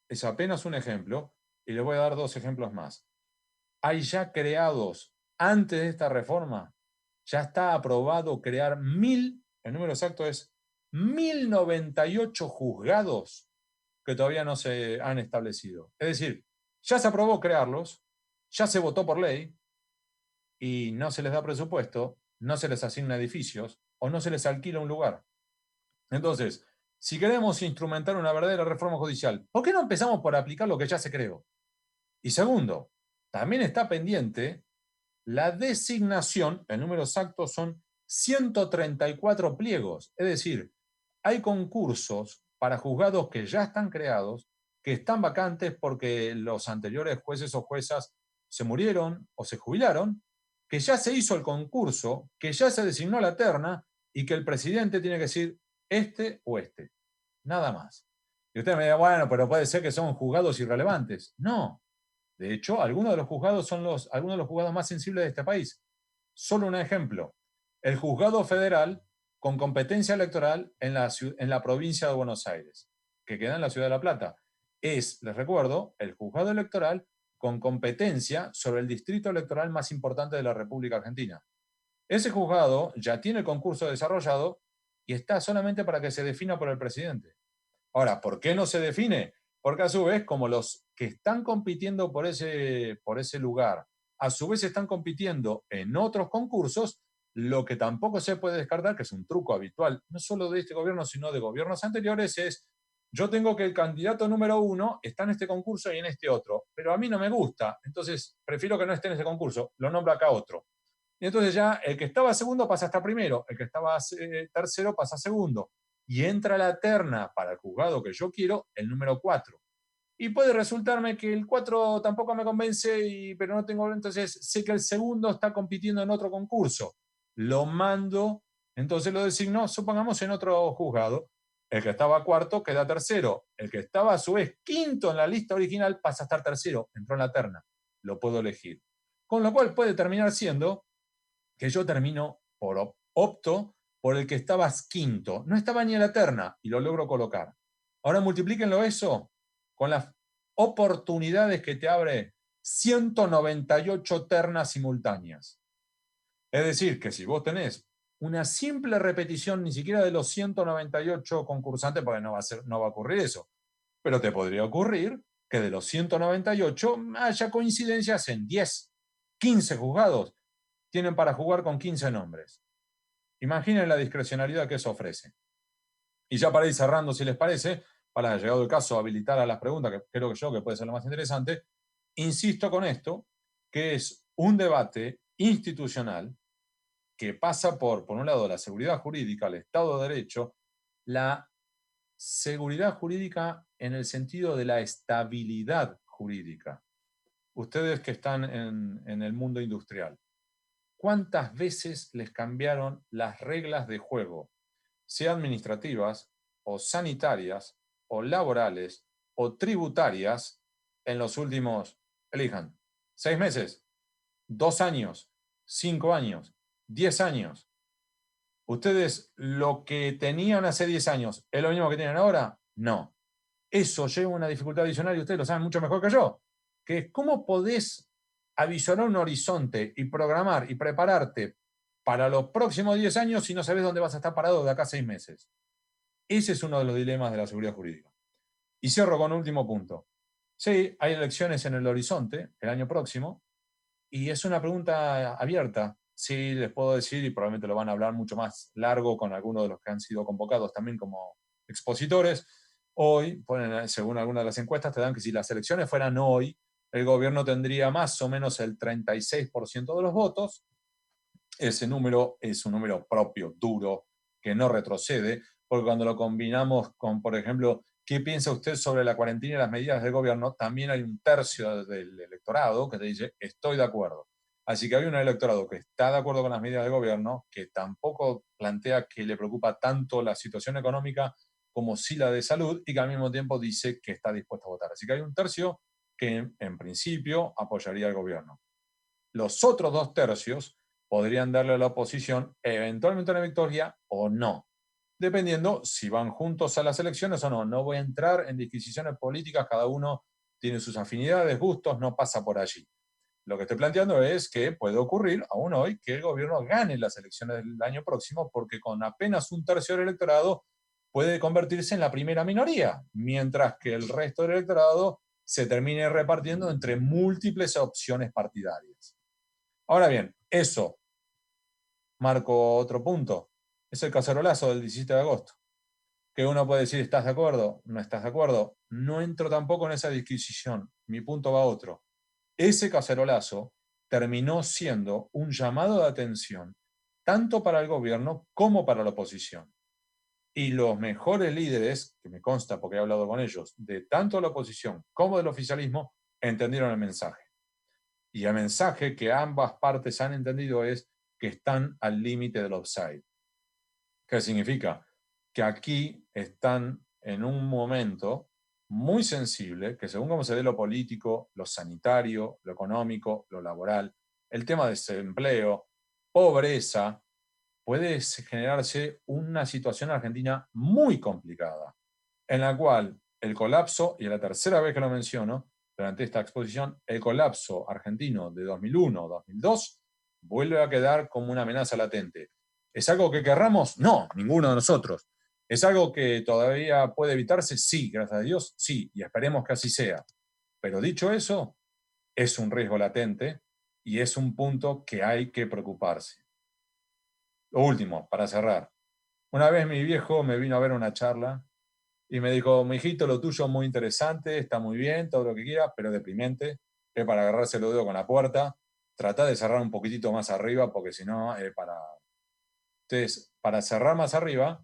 Es apenas un ejemplo, y le voy a dar 2 ejemplos más. Hay ya creados, antes de esta reforma, ya está aprobado crear el número exacto es 1098 juzgados que todavía no se han establecido. Es decir, ya se aprobó crearlos, ya se votó por ley, y no se les da presupuesto, no se les asigna edificios, o no se les alquila un lugar. Entonces, si queremos instrumentar una verdadera reforma judicial, ¿por qué no empezamos por aplicar lo que ya se creó? Y segundo, también está pendiente la designación, el número exacto son 134 pliegos, es decir, hay concursos para juzgados que ya están creados, que están vacantes porque los anteriores jueces o juezas se murieron o se jubilaron, que ya se hizo el concurso, que ya se designó la terna y que el presidente tiene que decir este o este, nada más. Y usted me dirá, bueno, pero puede ser que son juzgados irrelevantes. No. De hecho, algunos de los juzgados son algunos de los juzgados más sensibles de este país. Solo un ejemplo. El juzgado federal con competencia electoral en la provincia de Buenos Aires, que queda en la ciudad de La Plata. Les recuerdo, el juzgado electoral con competencia sobre el distrito electoral más importante de la República Argentina. Ese juzgado ya tiene el concurso desarrollado y está solamente para que se defina por el presidente. Ahora, ¿por qué no se define? Porque a su vez, como los que están compitiendo por ese lugar, a su vez están compitiendo en otros concursos, lo que tampoco se puede descartar, que es un truco habitual, no solo de este gobierno, sino de gobiernos anteriores, es, yo tengo que el candidato número 1 está en este concurso y en este otro, pero a mí no me gusta, entonces prefiero que no esté en ese concurso, lo nombro acá otro. Y entonces ya el que estaba segundo pasa hasta primero, el que estaba tercero pasa a segundo. Y entra la terna para el juzgado que yo quiero, el número 4. Y puede resultarme que el 4 tampoco me convence, pero no tengo, entonces sé que el segundo está compitiendo en otro concurso. Lo mando, entonces lo designo, supongamos, en otro juzgado. El que estaba cuarto queda tercero. El que estaba a su vez quinto en la lista original pasa a estar tercero, entró en la terna. Lo puedo elegir. Con lo cual puede terminar siendo que yo opto por el que estaba quinto. No estaba ni en la terna y lo logro colocar. Ahora multiplíquenlo eso con las oportunidades que te abre 198 ternas simultáneas. Es decir, que si vos tenés una simple repetición, ni siquiera de los 198 concursantes, porque no va a ocurrir eso, pero te podría ocurrir que de los 198 haya coincidencias en 10, 15 juzgados. Tienen para jugar con 15 nombres. Imaginen la discrecionalidad que eso ofrece. Y ya para ir cerrando, si les parece, para llegado el caso habilitar a las preguntas, que creo que puede ser lo más interesante, insisto con esto, que es un debate institucional que pasa por un lado, la seguridad jurídica, el Estado de Derecho, la seguridad jurídica en el sentido de la estabilidad jurídica. Ustedes que están en el mundo industrial, ¿cuántas veces les cambiaron las reglas de juego, sea administrativas o sanitarias o laborales o tributarias en los últimos, elijan, 6 meses, 2 años, 5 años, 10 años? ¿Ustedes lo que tenían hace 10 años es lo mismo que tienen ahora? No. Eso lleva una dificultad adicional y ustedes lo saben mucho mejor que yo, que es cómo podés avisorar un horizonte y programar y prepararte para los próximos 10 años si no sabes dónde vas a estar parado de acá a 6 meses. Ese es uno de los dilemas de la seguridad jurídica. Y cierro con un último punto. Sí, hay elecciones en el horizonte el año próximo y es una pregunta abierta. Sí, les puedo decir, y probablemente lo van a hablar mucho más largo con algunos de los que han sido convocados también como expositores. Hoy, según algunas de las encuestas, te dan que si las elecciones fueran hoy, el gobierno tendría más o menos el 36% de los votos. Ese número es un número propio, duro, que no retrocede, porque cuando lo combinamos con, por ejemplo, ¿qué piensa usted sobre la cuarentena y las medidas del gobierno? También hay un tercio del electorado que te dice, estoy de acuerdo. Así que hay un electorado que está de acuerdo con las medidas del gobierno, que tampoco plantea que le preocupa tanto la situación económica como sí la de salud, y que al mismo tiempo dice que está dispuesto a votar. Así que hay un tercio que en principio apoyaría al gobierno. Los otros 2 tercios podrían darle a la oposición eventualmente una victoria o no, dependiendo si van juntos a las elecciones o no. No voy a entrar en disquisiciones políticas, cada uno tiene sus afinidades, gustos, no pasa por allí. Lo que estoy planteando es que puede ocurrir, aún hoy, que el gobierno gane las elecciones del año próximo, porque con apenas un tercio del electorado puede convertirse en la primera minoría, mientras que el resto del electorado se termine repartiendo entre múltiples opciones partidarias. Ahora bien, eso, marco otro punto, es el cacerolazo del 17 de agosto, que uno puede decir, ¿estás de acuerdo? ¿No estás de acuerdo? No entro tampoco en esa disquisición, mi punto va a otro. Ese cacerolazo terminó siendo un llamado de atención tanto para el gobierno como para la oposición. Y los mejores líderes, que me consta porque he hablado con ellos, de tanto la oposición como del oficialismo, entendieron el mensaje. Y el mensaje que ambas partes han entendido es que están al límite del offside. ¿Qué significa? Que aquí están en un momento muy sensible, que según cómo se dé lo político, lo sanitario, lo económico, lo laboral, el tema de desempleo, pobreza, puede generarse una situación argentina muy complicada, en la cual el colapso, y es la tercera vez que lo menciono durante esta exposición, el colapso argentino de 2001-2002 vuelve a quedar como una amenaza latente. ¿Es algo que querramos? No, ninguno de nosotros. ¿Es algo que todavía puede evitarse? Sí, gracias a Dios, sí, y esperemos que así sea. Pero dicho eso, es un riesgo latente y es un punto que hay que preocuparse. Lo último, para cerrar. Una vez mi viejo me vino a ver una charla y me dijo, mijito, lo tuyo es muy interesante, está muy bien, todo lo que quiera, pero deprimente, es para agarrarse el dedo con la puerta. Trata de cerrar un poquitito más arriba, porque si no, para... Entonces, para cerrar más arriba,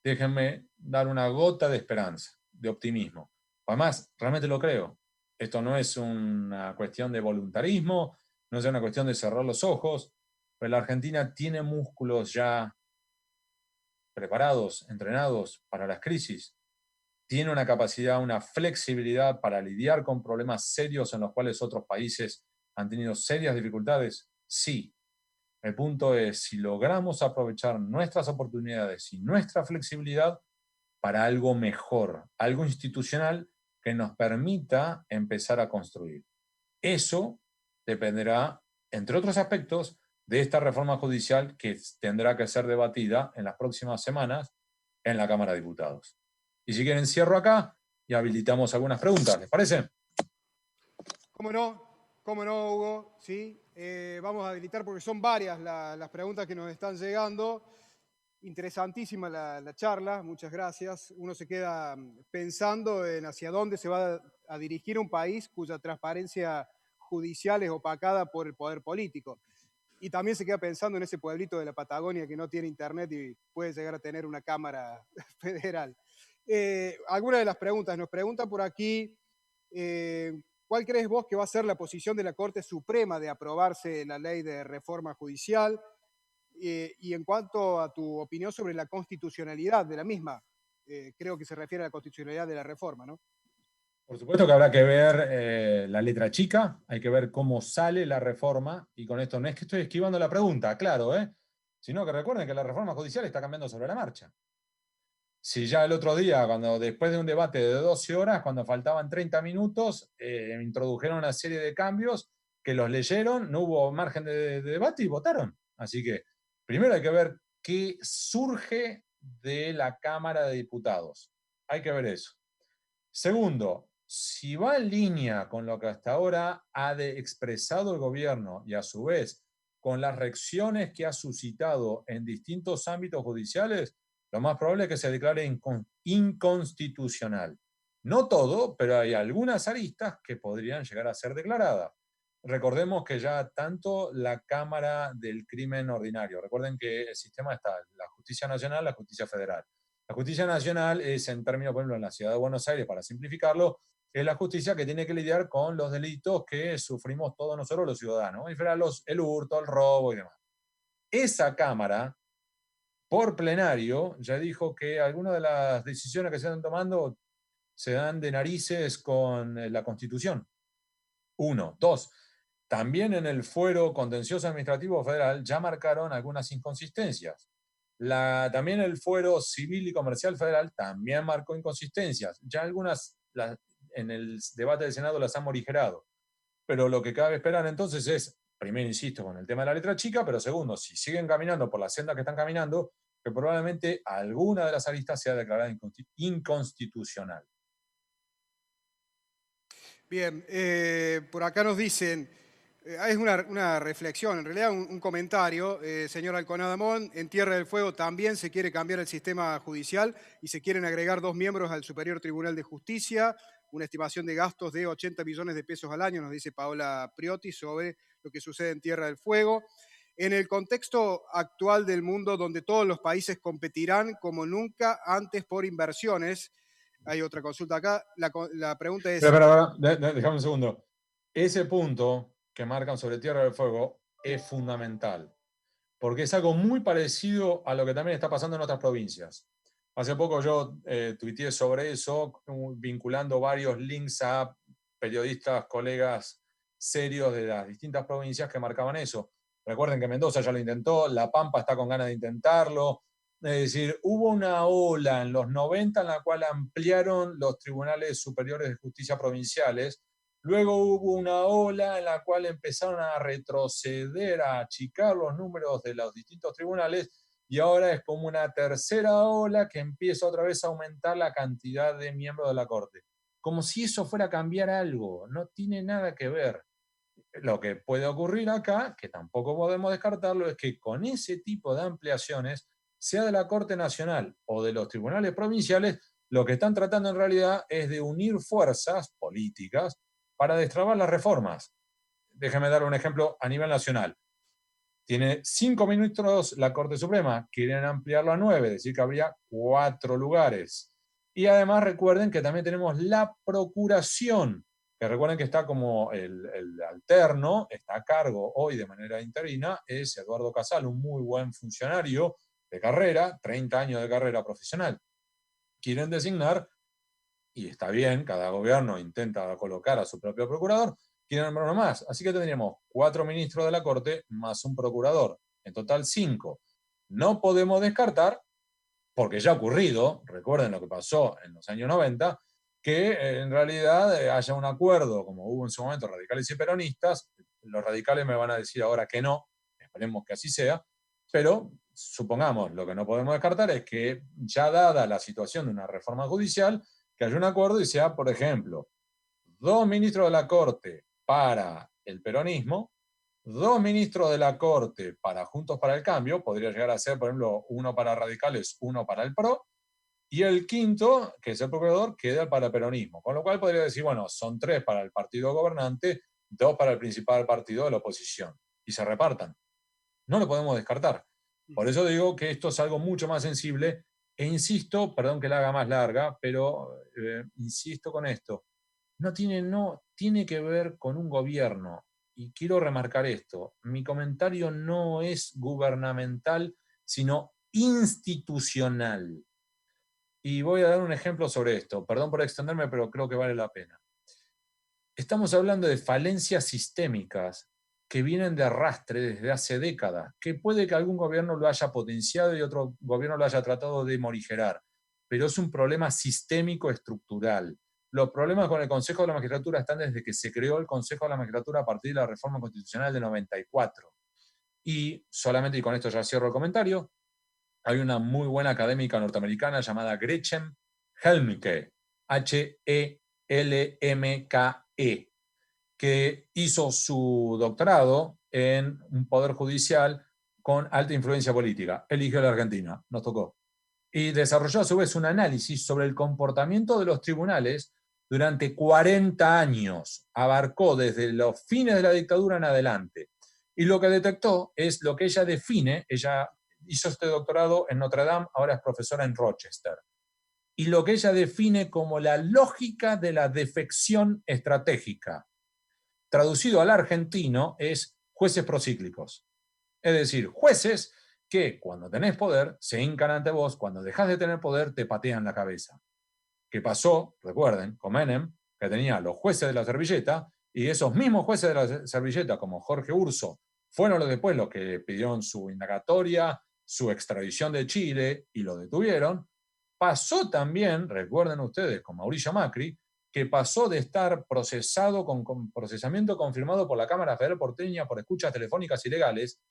déjenme dar una gota de esperanza, de optimismo. Además, realmente lo creo. Esto no es una cuestión de voluntarismo, no es una cuestión de cerrar los ojos, pero la Argentina tiene músculos ya preparados, entrenados para las crisis. Tiene una capacidad, una flexibilidad para lidiar con problemas serios en los cuales otros países han tenido serias dificultades. Sí. El punto es si logramos aprovechar nuestras oportunidades y nuestra flexibilidad para algo mejor, algo institucional que nos permita empezar a construir. Eso dependerá, entre otros aspectos, de esta reforma judicial que tendrá que ser debatida en las próximas semanas en la Cámara de Diputados. Y si quieren, cierro acá y habilitamos algunas preguntas. ¿Les parece? ¿Cómo no, Hugo? Sí, vamos a habilitar porque son varias las preguntas que nos están llegando. Interesantísima la charla, muchas gracias. Uno se queda pensando en hacia dónde se va a dirigir un país cuya transparencia judicial es opacada por el poder político. Y también se queda pensando en ese pueblito de la Patagonia que no tiene internet y puede llegar a tener una cámara federal. Algunas de las preguntas. Nos pregunta por aquí, ¿cuál crees vos que va a ser la posición de la Corte Suprema de aprobarse la ley de reforma judicial? Y en cuanto a tu opinión sobre la constitucionalidad de la misma, creo que se refiere a la constitucionalidad de la reforma, ¿no? Por supuesto que habrá que ver la letra chica, hay que ver cómo sale la reforma, y con esto no es que estoy esquivando la pregunta, claro, sino que recuerden que la reforma judicial está cambiando sobre la marcha. Si ya el otro día, después de un debate de 12 horas, cuando faltaban 30 minutos, introdujeron una serie de cambios que los leyeron, no hubo margen de debate y votaron. Así que primero hay que ver qué surge de la Cámara de Diputados. Hay que ver eso. Segundo, si va en línea con lo que hasta ahora ha expresado el gobierno y a su vez con las reacciones que ha suscitado en distintos ámbitos judiciales, lo más probable es que se declare inconstitucional. No todo, pero hay algunas aristas que podrían llegar a ser declaradas. Recordemos que ya tanto la Cámara del Crimen Ordinario, recuerden que el sistema está, la justicia nacional, la justicia federal. La justicia nacional es, en términos, por ejemplo, en la ciudad de Buenos Aires, para simplificarlo, es la justicia que tiene que lidiar con los delitos que sufrimos todos nosotros los ciudadanos, el hurto, el robo y demás. Esa Cámara, por plenario, ya dijo que algunas de las decisiones que se están tomando se dan de narices con la Constitución. 1. 2. También en el fuero contencioso administrativo federal ya marcaron algunas inconsistencias. También el fuero civil y comercial federal también marcó inconsistencias. Ya algunas en el debate del Senado las han morigerado. Pero lo que cabe esperar entonces es, primero insisto con el tema de la letra chica, pero segundo, si siguen caminando por la senda que están caminando, que probablemente alguna de las aristas sea declarada inconstitucional. Bien, por acá nos dicen, es una reflexión, en realidad un comentario, señor Alconadamón, en Tierra del Fuego también se quiere cambiar el sistema judicial y se quieren agregar 2 miembros al Superior Tribunal de Justicia, una estimación de gastos de 80 millones de pesos al año, nos dice Paola Priotti, sobre lo que sucede en Tierra del Fuego. En el contexto actual del mundo, donde todos los países competirán como nunca antes por inversiones, hay otra consulta acá, la pregunta es... Déjame un segundo. Ese punto que marcan sobre Tierra del Fuego es fundamental, porque es algo muy parecido a lo que también está pasando en otras provincias. Hace poco yo tuiteé sobre eso, vinculando varios links a periodistas, colegas serios de las distintas provincias que marcaban eso. Recuerden que Mendoza ya lo intentó, La Pampa está con ganas de intentarlo. Es decir, hubo una ola en los 90 en la cual ampliaron los tribunales superiores de justicia provinciales. Luego hubo una ola en la cual empezaron a retroceder, a achicar los números de los distintos tribunales, y ahora es como una tercera ola que empieza otra vez a aumentar la cantidad de miembros de la Corte. Como si eso fuera a cambiar algo, no tiene nada que ver. Lo que puede ocurrir acá, que tampoco podemos descartarlo, es que con ese tipo de ampliaciones, sea de la Corte Nacional o de los tribunales provinciales, lo que están tratando en realidad es de unir fuerzas políticas para destrabar las reformas. Déjame dar un ejemplo a nivel nacional. Tiene 5 ministros la Corte Suprema, quieren ampliarlo a 9, es decir que habría 4 lugares. Y además recuerden que también tenemos la Procuración, que recuerden que está como el alterno, está a cargo hoy de manera interina, es Eduardo Casal, un muy buen funcionario de carrera, 30 años de carrera profesional. Quieren designar, y está bien, cada gobierno intenta colocar a su propio procurador, quieren nombrar uno más. Así que tendríamos 4 ministros de la Corte más un procurador. En total 5. No podemos descartar, porque ya ha ocurrido, recuerden lo que pasó en los años 90, que en realidad haya un acuerdo, como hubo en su momento radicales y peronistas. Los radicales me van a decir ahora que no, esperemos que así sea, pero supongamos, lo que no podemos descartar es que ya dada la situación de una reforma judicial, que haya un acuerdo y sea, por ejemplo, 2 ministros de la Corte para el peronismo, 2 ministros de la Corte para Juntos para el Cambio, podría llegar a ser, por ejemplo, uno para radicales, uno para el PRO, y el quinto, que es el procurador, queda para el peronismo. Con lo cual podría decir, bueno, son 3 para el partido gobernante, 2 para el principal partido de la oposición, y se repartan. No lo podemos descartar. Por eso digo que esto es algo mucho más sensible, e insisto, perdón que la haga más larga, pero insisto con esto, no tiene que ver con un gobierno. Y quiero remarcar esto, mi comentario no es gubernamental, sino institucional. Y voy a dar un ejemplo sobre esto. Perdón por extenderme, pero creo que vale la pena. Estamos hablando de falencias sistémicas que vienen de arrastre desde hace décadas, que puede que algún gobierno lo haya potenciado y otro gobierno lo haya tratado de morigerar, pero es un problema sistémico estructural. Los problemas con el Consejo de la Magistratura están desde que se creó el Consejo de la Magistratura a partir de la reforma constitucional de 94. Y solamente, y con esto ya cierro el comentario, hay una muy buena académica norteamericana llamada Gretchen Helmke, Helmke, que hizo su doctorado en un poder judicial con alta influencia política. Eligió la Argentina, nos tocó. Y desarrolló a su vez un análisis sobre el comportamiento de los tribunales durante 40 años. Abarcó desde los fines de la dictadura en adelante. Y lo que detectó es lo que ella define, ella hizo este doctorado en Notre Dame, ahora es profesora en Rochester. Y lo que ella define como la lógica de la defección estratégica, traducido al argentino, es jueces procíclicos. Es decir, jueces que cuando tenés poder se hincan ante vos, cuando dejás de tener poder te patean la cabeza. ¿Qué pasó? Recuerden, con Menem, que tenía los jueces de la servilleta, y esos mismos jueces de la servilleta, como Jorge Urso, fueron después los que pidieron su indagatoria, su extradición de Chile, y lo detuvieron. Pasó también, recuerden ustedes, con Mauricio Macri, que pasó de estar procesado con procesamiento confirmado por la Cámara Federal Porteña por escuchas telefónicas ilegales,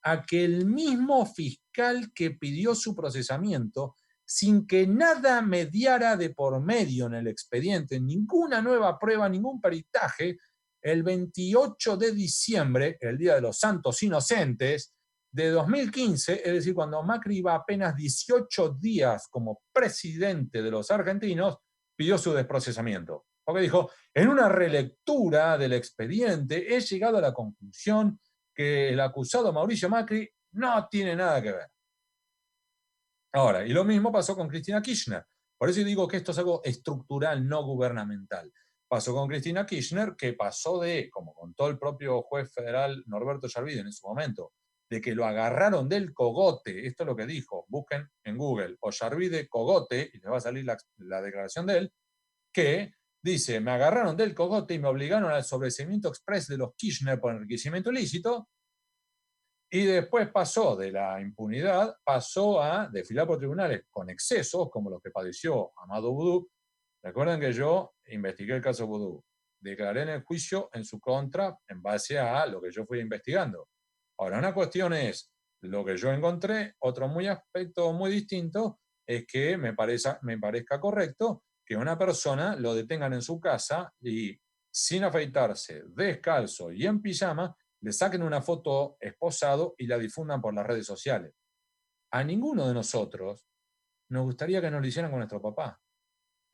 a que el mismo fiscal que pidió su procesamiento, sin que nada mediara de por medio en el expediente, ninguna nueva prueba, ningún peritaje, el 28 de diciembre, el Día de los Santos Inocentes, de 2015, es decir, cuando Macri iba apenas 18 días como presidente de los argentinos, pidió su desprocesamiento. Porque dijo, en una relectura del expediente he llegado a la conclusión que el acusado Mauricio Macri no tiene nada que ver. Ahora, y lo mismo pasó con Cristina Kirchner. Por eso digo que esto es algo estructural, no gubernamental. Pasó con Cristina Kirchner, que pasó de, como contó el propio juez federal Norberto Yarvide en su momento, de que lo agarraron del cogote, esto es lo que dijo, busquen en Google, o Yarvide cogote, y les va a salir la declaración de él, que dice, me agarraron del cogote y me obligaron al sobreseimiento express de los Kirchner por enriquecimiento ilícito, y después pasó de la impunidad, pasó a desfilar por tribunales con excesos, como los que padeció Amado Vudú. Recuerden que yo investigué el caso Vudú, declaré en el juicio en su contra en base a lo que yo fui investigando. Ahora, una cuestión es lo que yo encontré, otro aspecto muy distinto es que me parezca correcto que una persona lo detengan en su casa y sin afeitarse, descalzo y en pijama, le saquen una foto esposado y la difundan por las redes sociales. A ninguno de nosotros nos gustaría que nos lo hicieran con nuestro papá.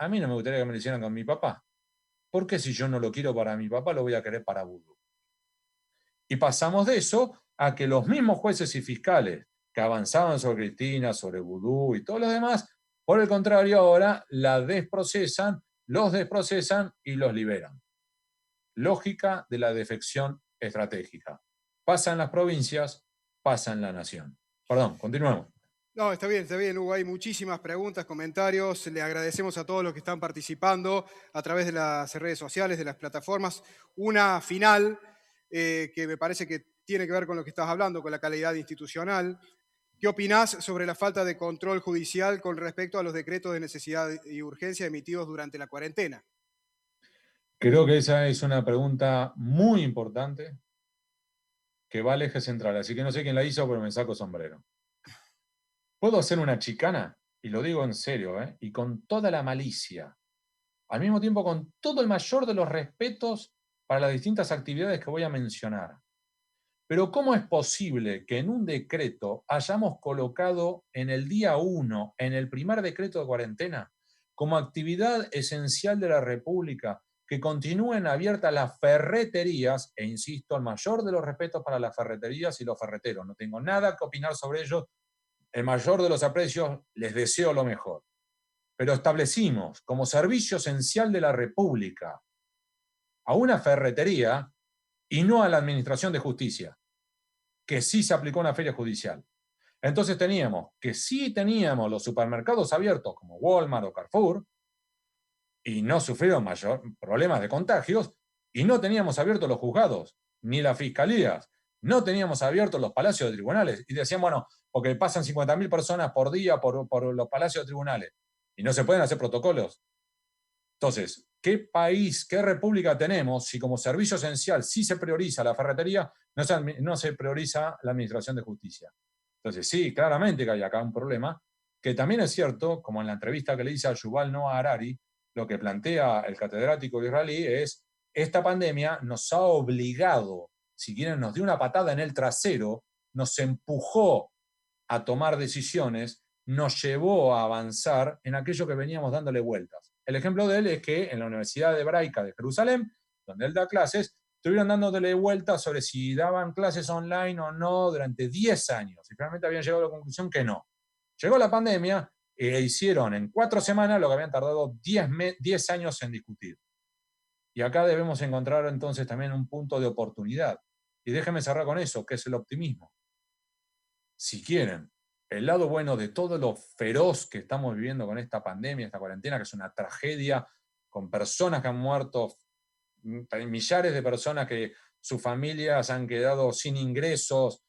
A mí no me gustaría que me lo hicieran con mi papá. ¿Por qué si yo no lo quiero para mi papá, lo voy a querer para Vudú? Y pasamos de eso a que los mismos jueces y fiscales que avanzaban sobre Cristina, sobre Vudú y todos los demás, por el contrario, ahora la desprocesan, los desprocesan y los liberan. Lógica de la defección estratégica. Pasa en las provincias, pasa en la nación. Perdón, continuemos. No, está bien, Hugo. Hay muchísimas preguntas, comentarios. Le agradecemos a todos los que están participando a través de las redes sociales, de las plataformas. Una final que me parece que tiene que ver con lo que estás hablando, con la calidad institucional. ¿Qué opinás sobre la falta de control judicial con respecto a los decretos de necesidad y urgencia emitidos durante la cuarentena? Creo que esa es una pregunta muy importante que va al eje central. Así que no sé quién la hizo, pero me saco sombrero. ¿Puedo hacer una chicana? Y lo digo en serio, y con toda la malicia. Al mismo tiempo, con todo el mayor de los respetos para las distintas actividades que voy a mencionar. Pero ¿cómo es posible que en un decreto hayamos colocado en el día 1, en el primer decreto de cuarentena, como actividad esencial de la República, que continúen abiertas las ferreterías, e insisto, el mayor de los respetos para las ferreterías y los ferreteros? No tengo nada que opinar sobre ellos, el mayor de los aprecios, les deseo lo mejor. Pero establecimos como servicio esencial de la República a una ferretería y no a la Administración de Justicia, que sí se aplicó una feria judicial. Entonces sí teníamos los supermercados abiertos como Walmart o Carrefour y no sufrieron mayor problemas de contagios, y no teníamos abiertos los juzgados, ni las fiscalías, no teníamos abiertos los palacios de tribunales, y decían, bueno, porque pasan 50.000 personas por día por los palacios de tribunales, y no se pueden hacer protocolos. Entonces, ¿qué país, qué república tenemos si como servicio esencial sí se prioriza la ferretería, no se prioriza la administración de justicia? Entonces, sí, claramente que hay acá un problema, que también es cierto, como en la entrevista que le hice a Yuval Noah Harari, lo que plantea el catedrático israelí es, esta pandemia nos ha obligado, si quieren, nos dio una patada en el trasero, nos empujó a tomar decisiones, nos llevó a avanzar en aquello que veníamos dándole vueltas. El ejemplo de él es que en la Universidad Hebraica de Jerusalén, donde él da clases, estuvieron dándole vueltas sobre si daban clases online o no durante 10 años, y finalmente habían llegado a la conclusión que no. Llegó la pandemia e hicieron en 4 semanas lo que habían tardado 10 años en discutir. Y acá debemos encontrar entonces también un punto de oportunidad. Y déjenme cerrar con eso, que es el optimismo. Si quieren, el lado bueno de todo lo feroz que estamos viviendo con esta pandemia, esta cuarentena, que es una tragedia, con personas que han muerto, millares de personas que sus familias han quedado sin ingresos,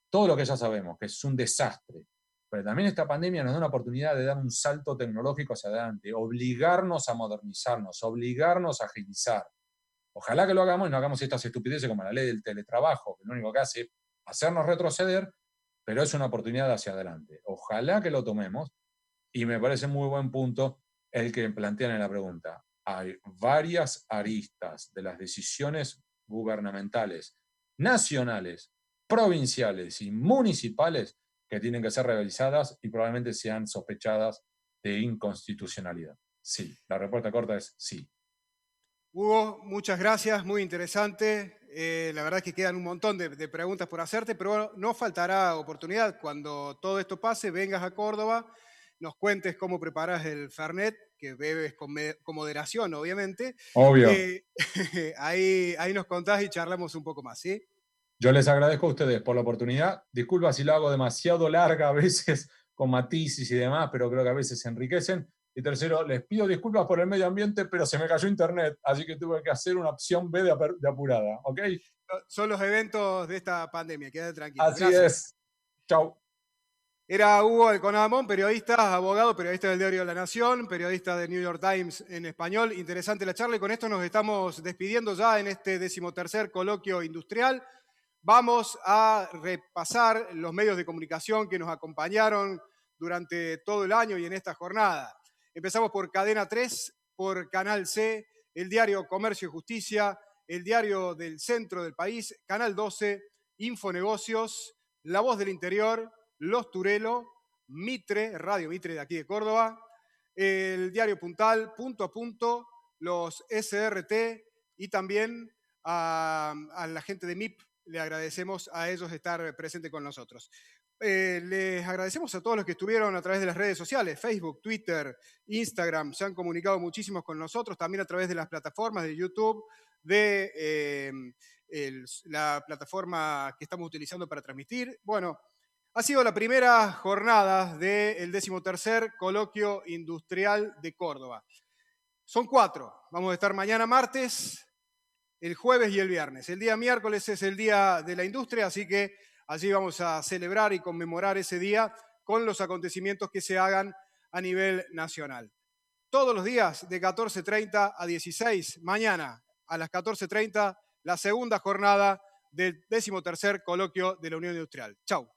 todo lo que ya sabemos, que es un desastre. Pero también esta pandemia nos da una oportunidad de dar un salto tecnológico hacia adelante, obligarnos a modernizarnos, obligarnos a agilizar. Ojalá que lo hagamos y no hagamos estas estupideces como la ley del teletrabajo, que lo único que hace es hacernos retroceder, pero es una oportunidad hacia adelante. Ojalá que lo tomemos, y me parece muy buen punto el que plantean en la pregunta. Hay varias aristas de las decisiones gubernamentales, nacionales, provinciales y municipales que tienen que ser realizadas y probablemente sean sospechadas de inconstitucionalidad. Sí, la respuesta corta es sí. Hugo, muchas gracias, muy interesante. La verdad es que quedan un montón de preguntas por hacerte, pero bueno, no faltará oportunidad. Cuando todo esto pase, vengas a Córdoba, nos cuentes cómo preparas el Fernet, que bebes con moderación, obviamente. Obvio. Ahí nos contás y charlamos un poco más, ¿sí? Yo les agradezco a ustedes por la oportunidad. Disculpa si lo hago demasiado larga a veces, con matices y demás, pero creo que a veces se enriquecen. Y tercero, les pido disculpas por el medio ambiente, pero se me cayó internet, así que tuve que hacer una opción B de apurada, ¿ok? Son los eventos de esta pandemia, quédate tranquilo. Así Gracias. es. Chau. Era Hugo Alconadamón, periodista, abogado, periodista del diario La Nación, periodista de New York Times en español. Interesante la charla y con esto nos estamos despidiendo ya en este 13º coloquio industrial. Vamos a repasar los medios de comunicación que nos acompañaron durante todo el año y en esta jornada. Empezamos por Cadena 3, por Canal C, el diario Comercio y Justicia, el diario del centro del país, Canal 12, Infonegocios, La Voz del Interior, Los Turelo, Mitre, Radio Mitre de aquí de Córdoba, el diario Puntal, Punto a Punto, los SRT y también a la gente de MIP. Le agradecemos a ellos estar presentes con nosotros. Les agradecemos a todos los que estuvieron a través de las redes sociales, Facebook, Twitter, Instagram, se han comunicado muchísimos con nosotros, también a través de las plataformas de YouTube, de la plataforma que estamos utilizando para transmitir. Bueno, ha sido la primera jornada del 13º Coloquio Industrial de Córdoba. Son 4, vamos a estar mañana martes, el jueves y el viernes. El día miércoles es el Día de la Industria, así que allí vamos a celebrar y conmemorar ese día con los acontecimientos que se hagan a nivel nacional. Todos los días de 14:30 a 16, mañana a las 14:30, la segunda jornada del 13º Coloquio de la Unión Industrial. Chau.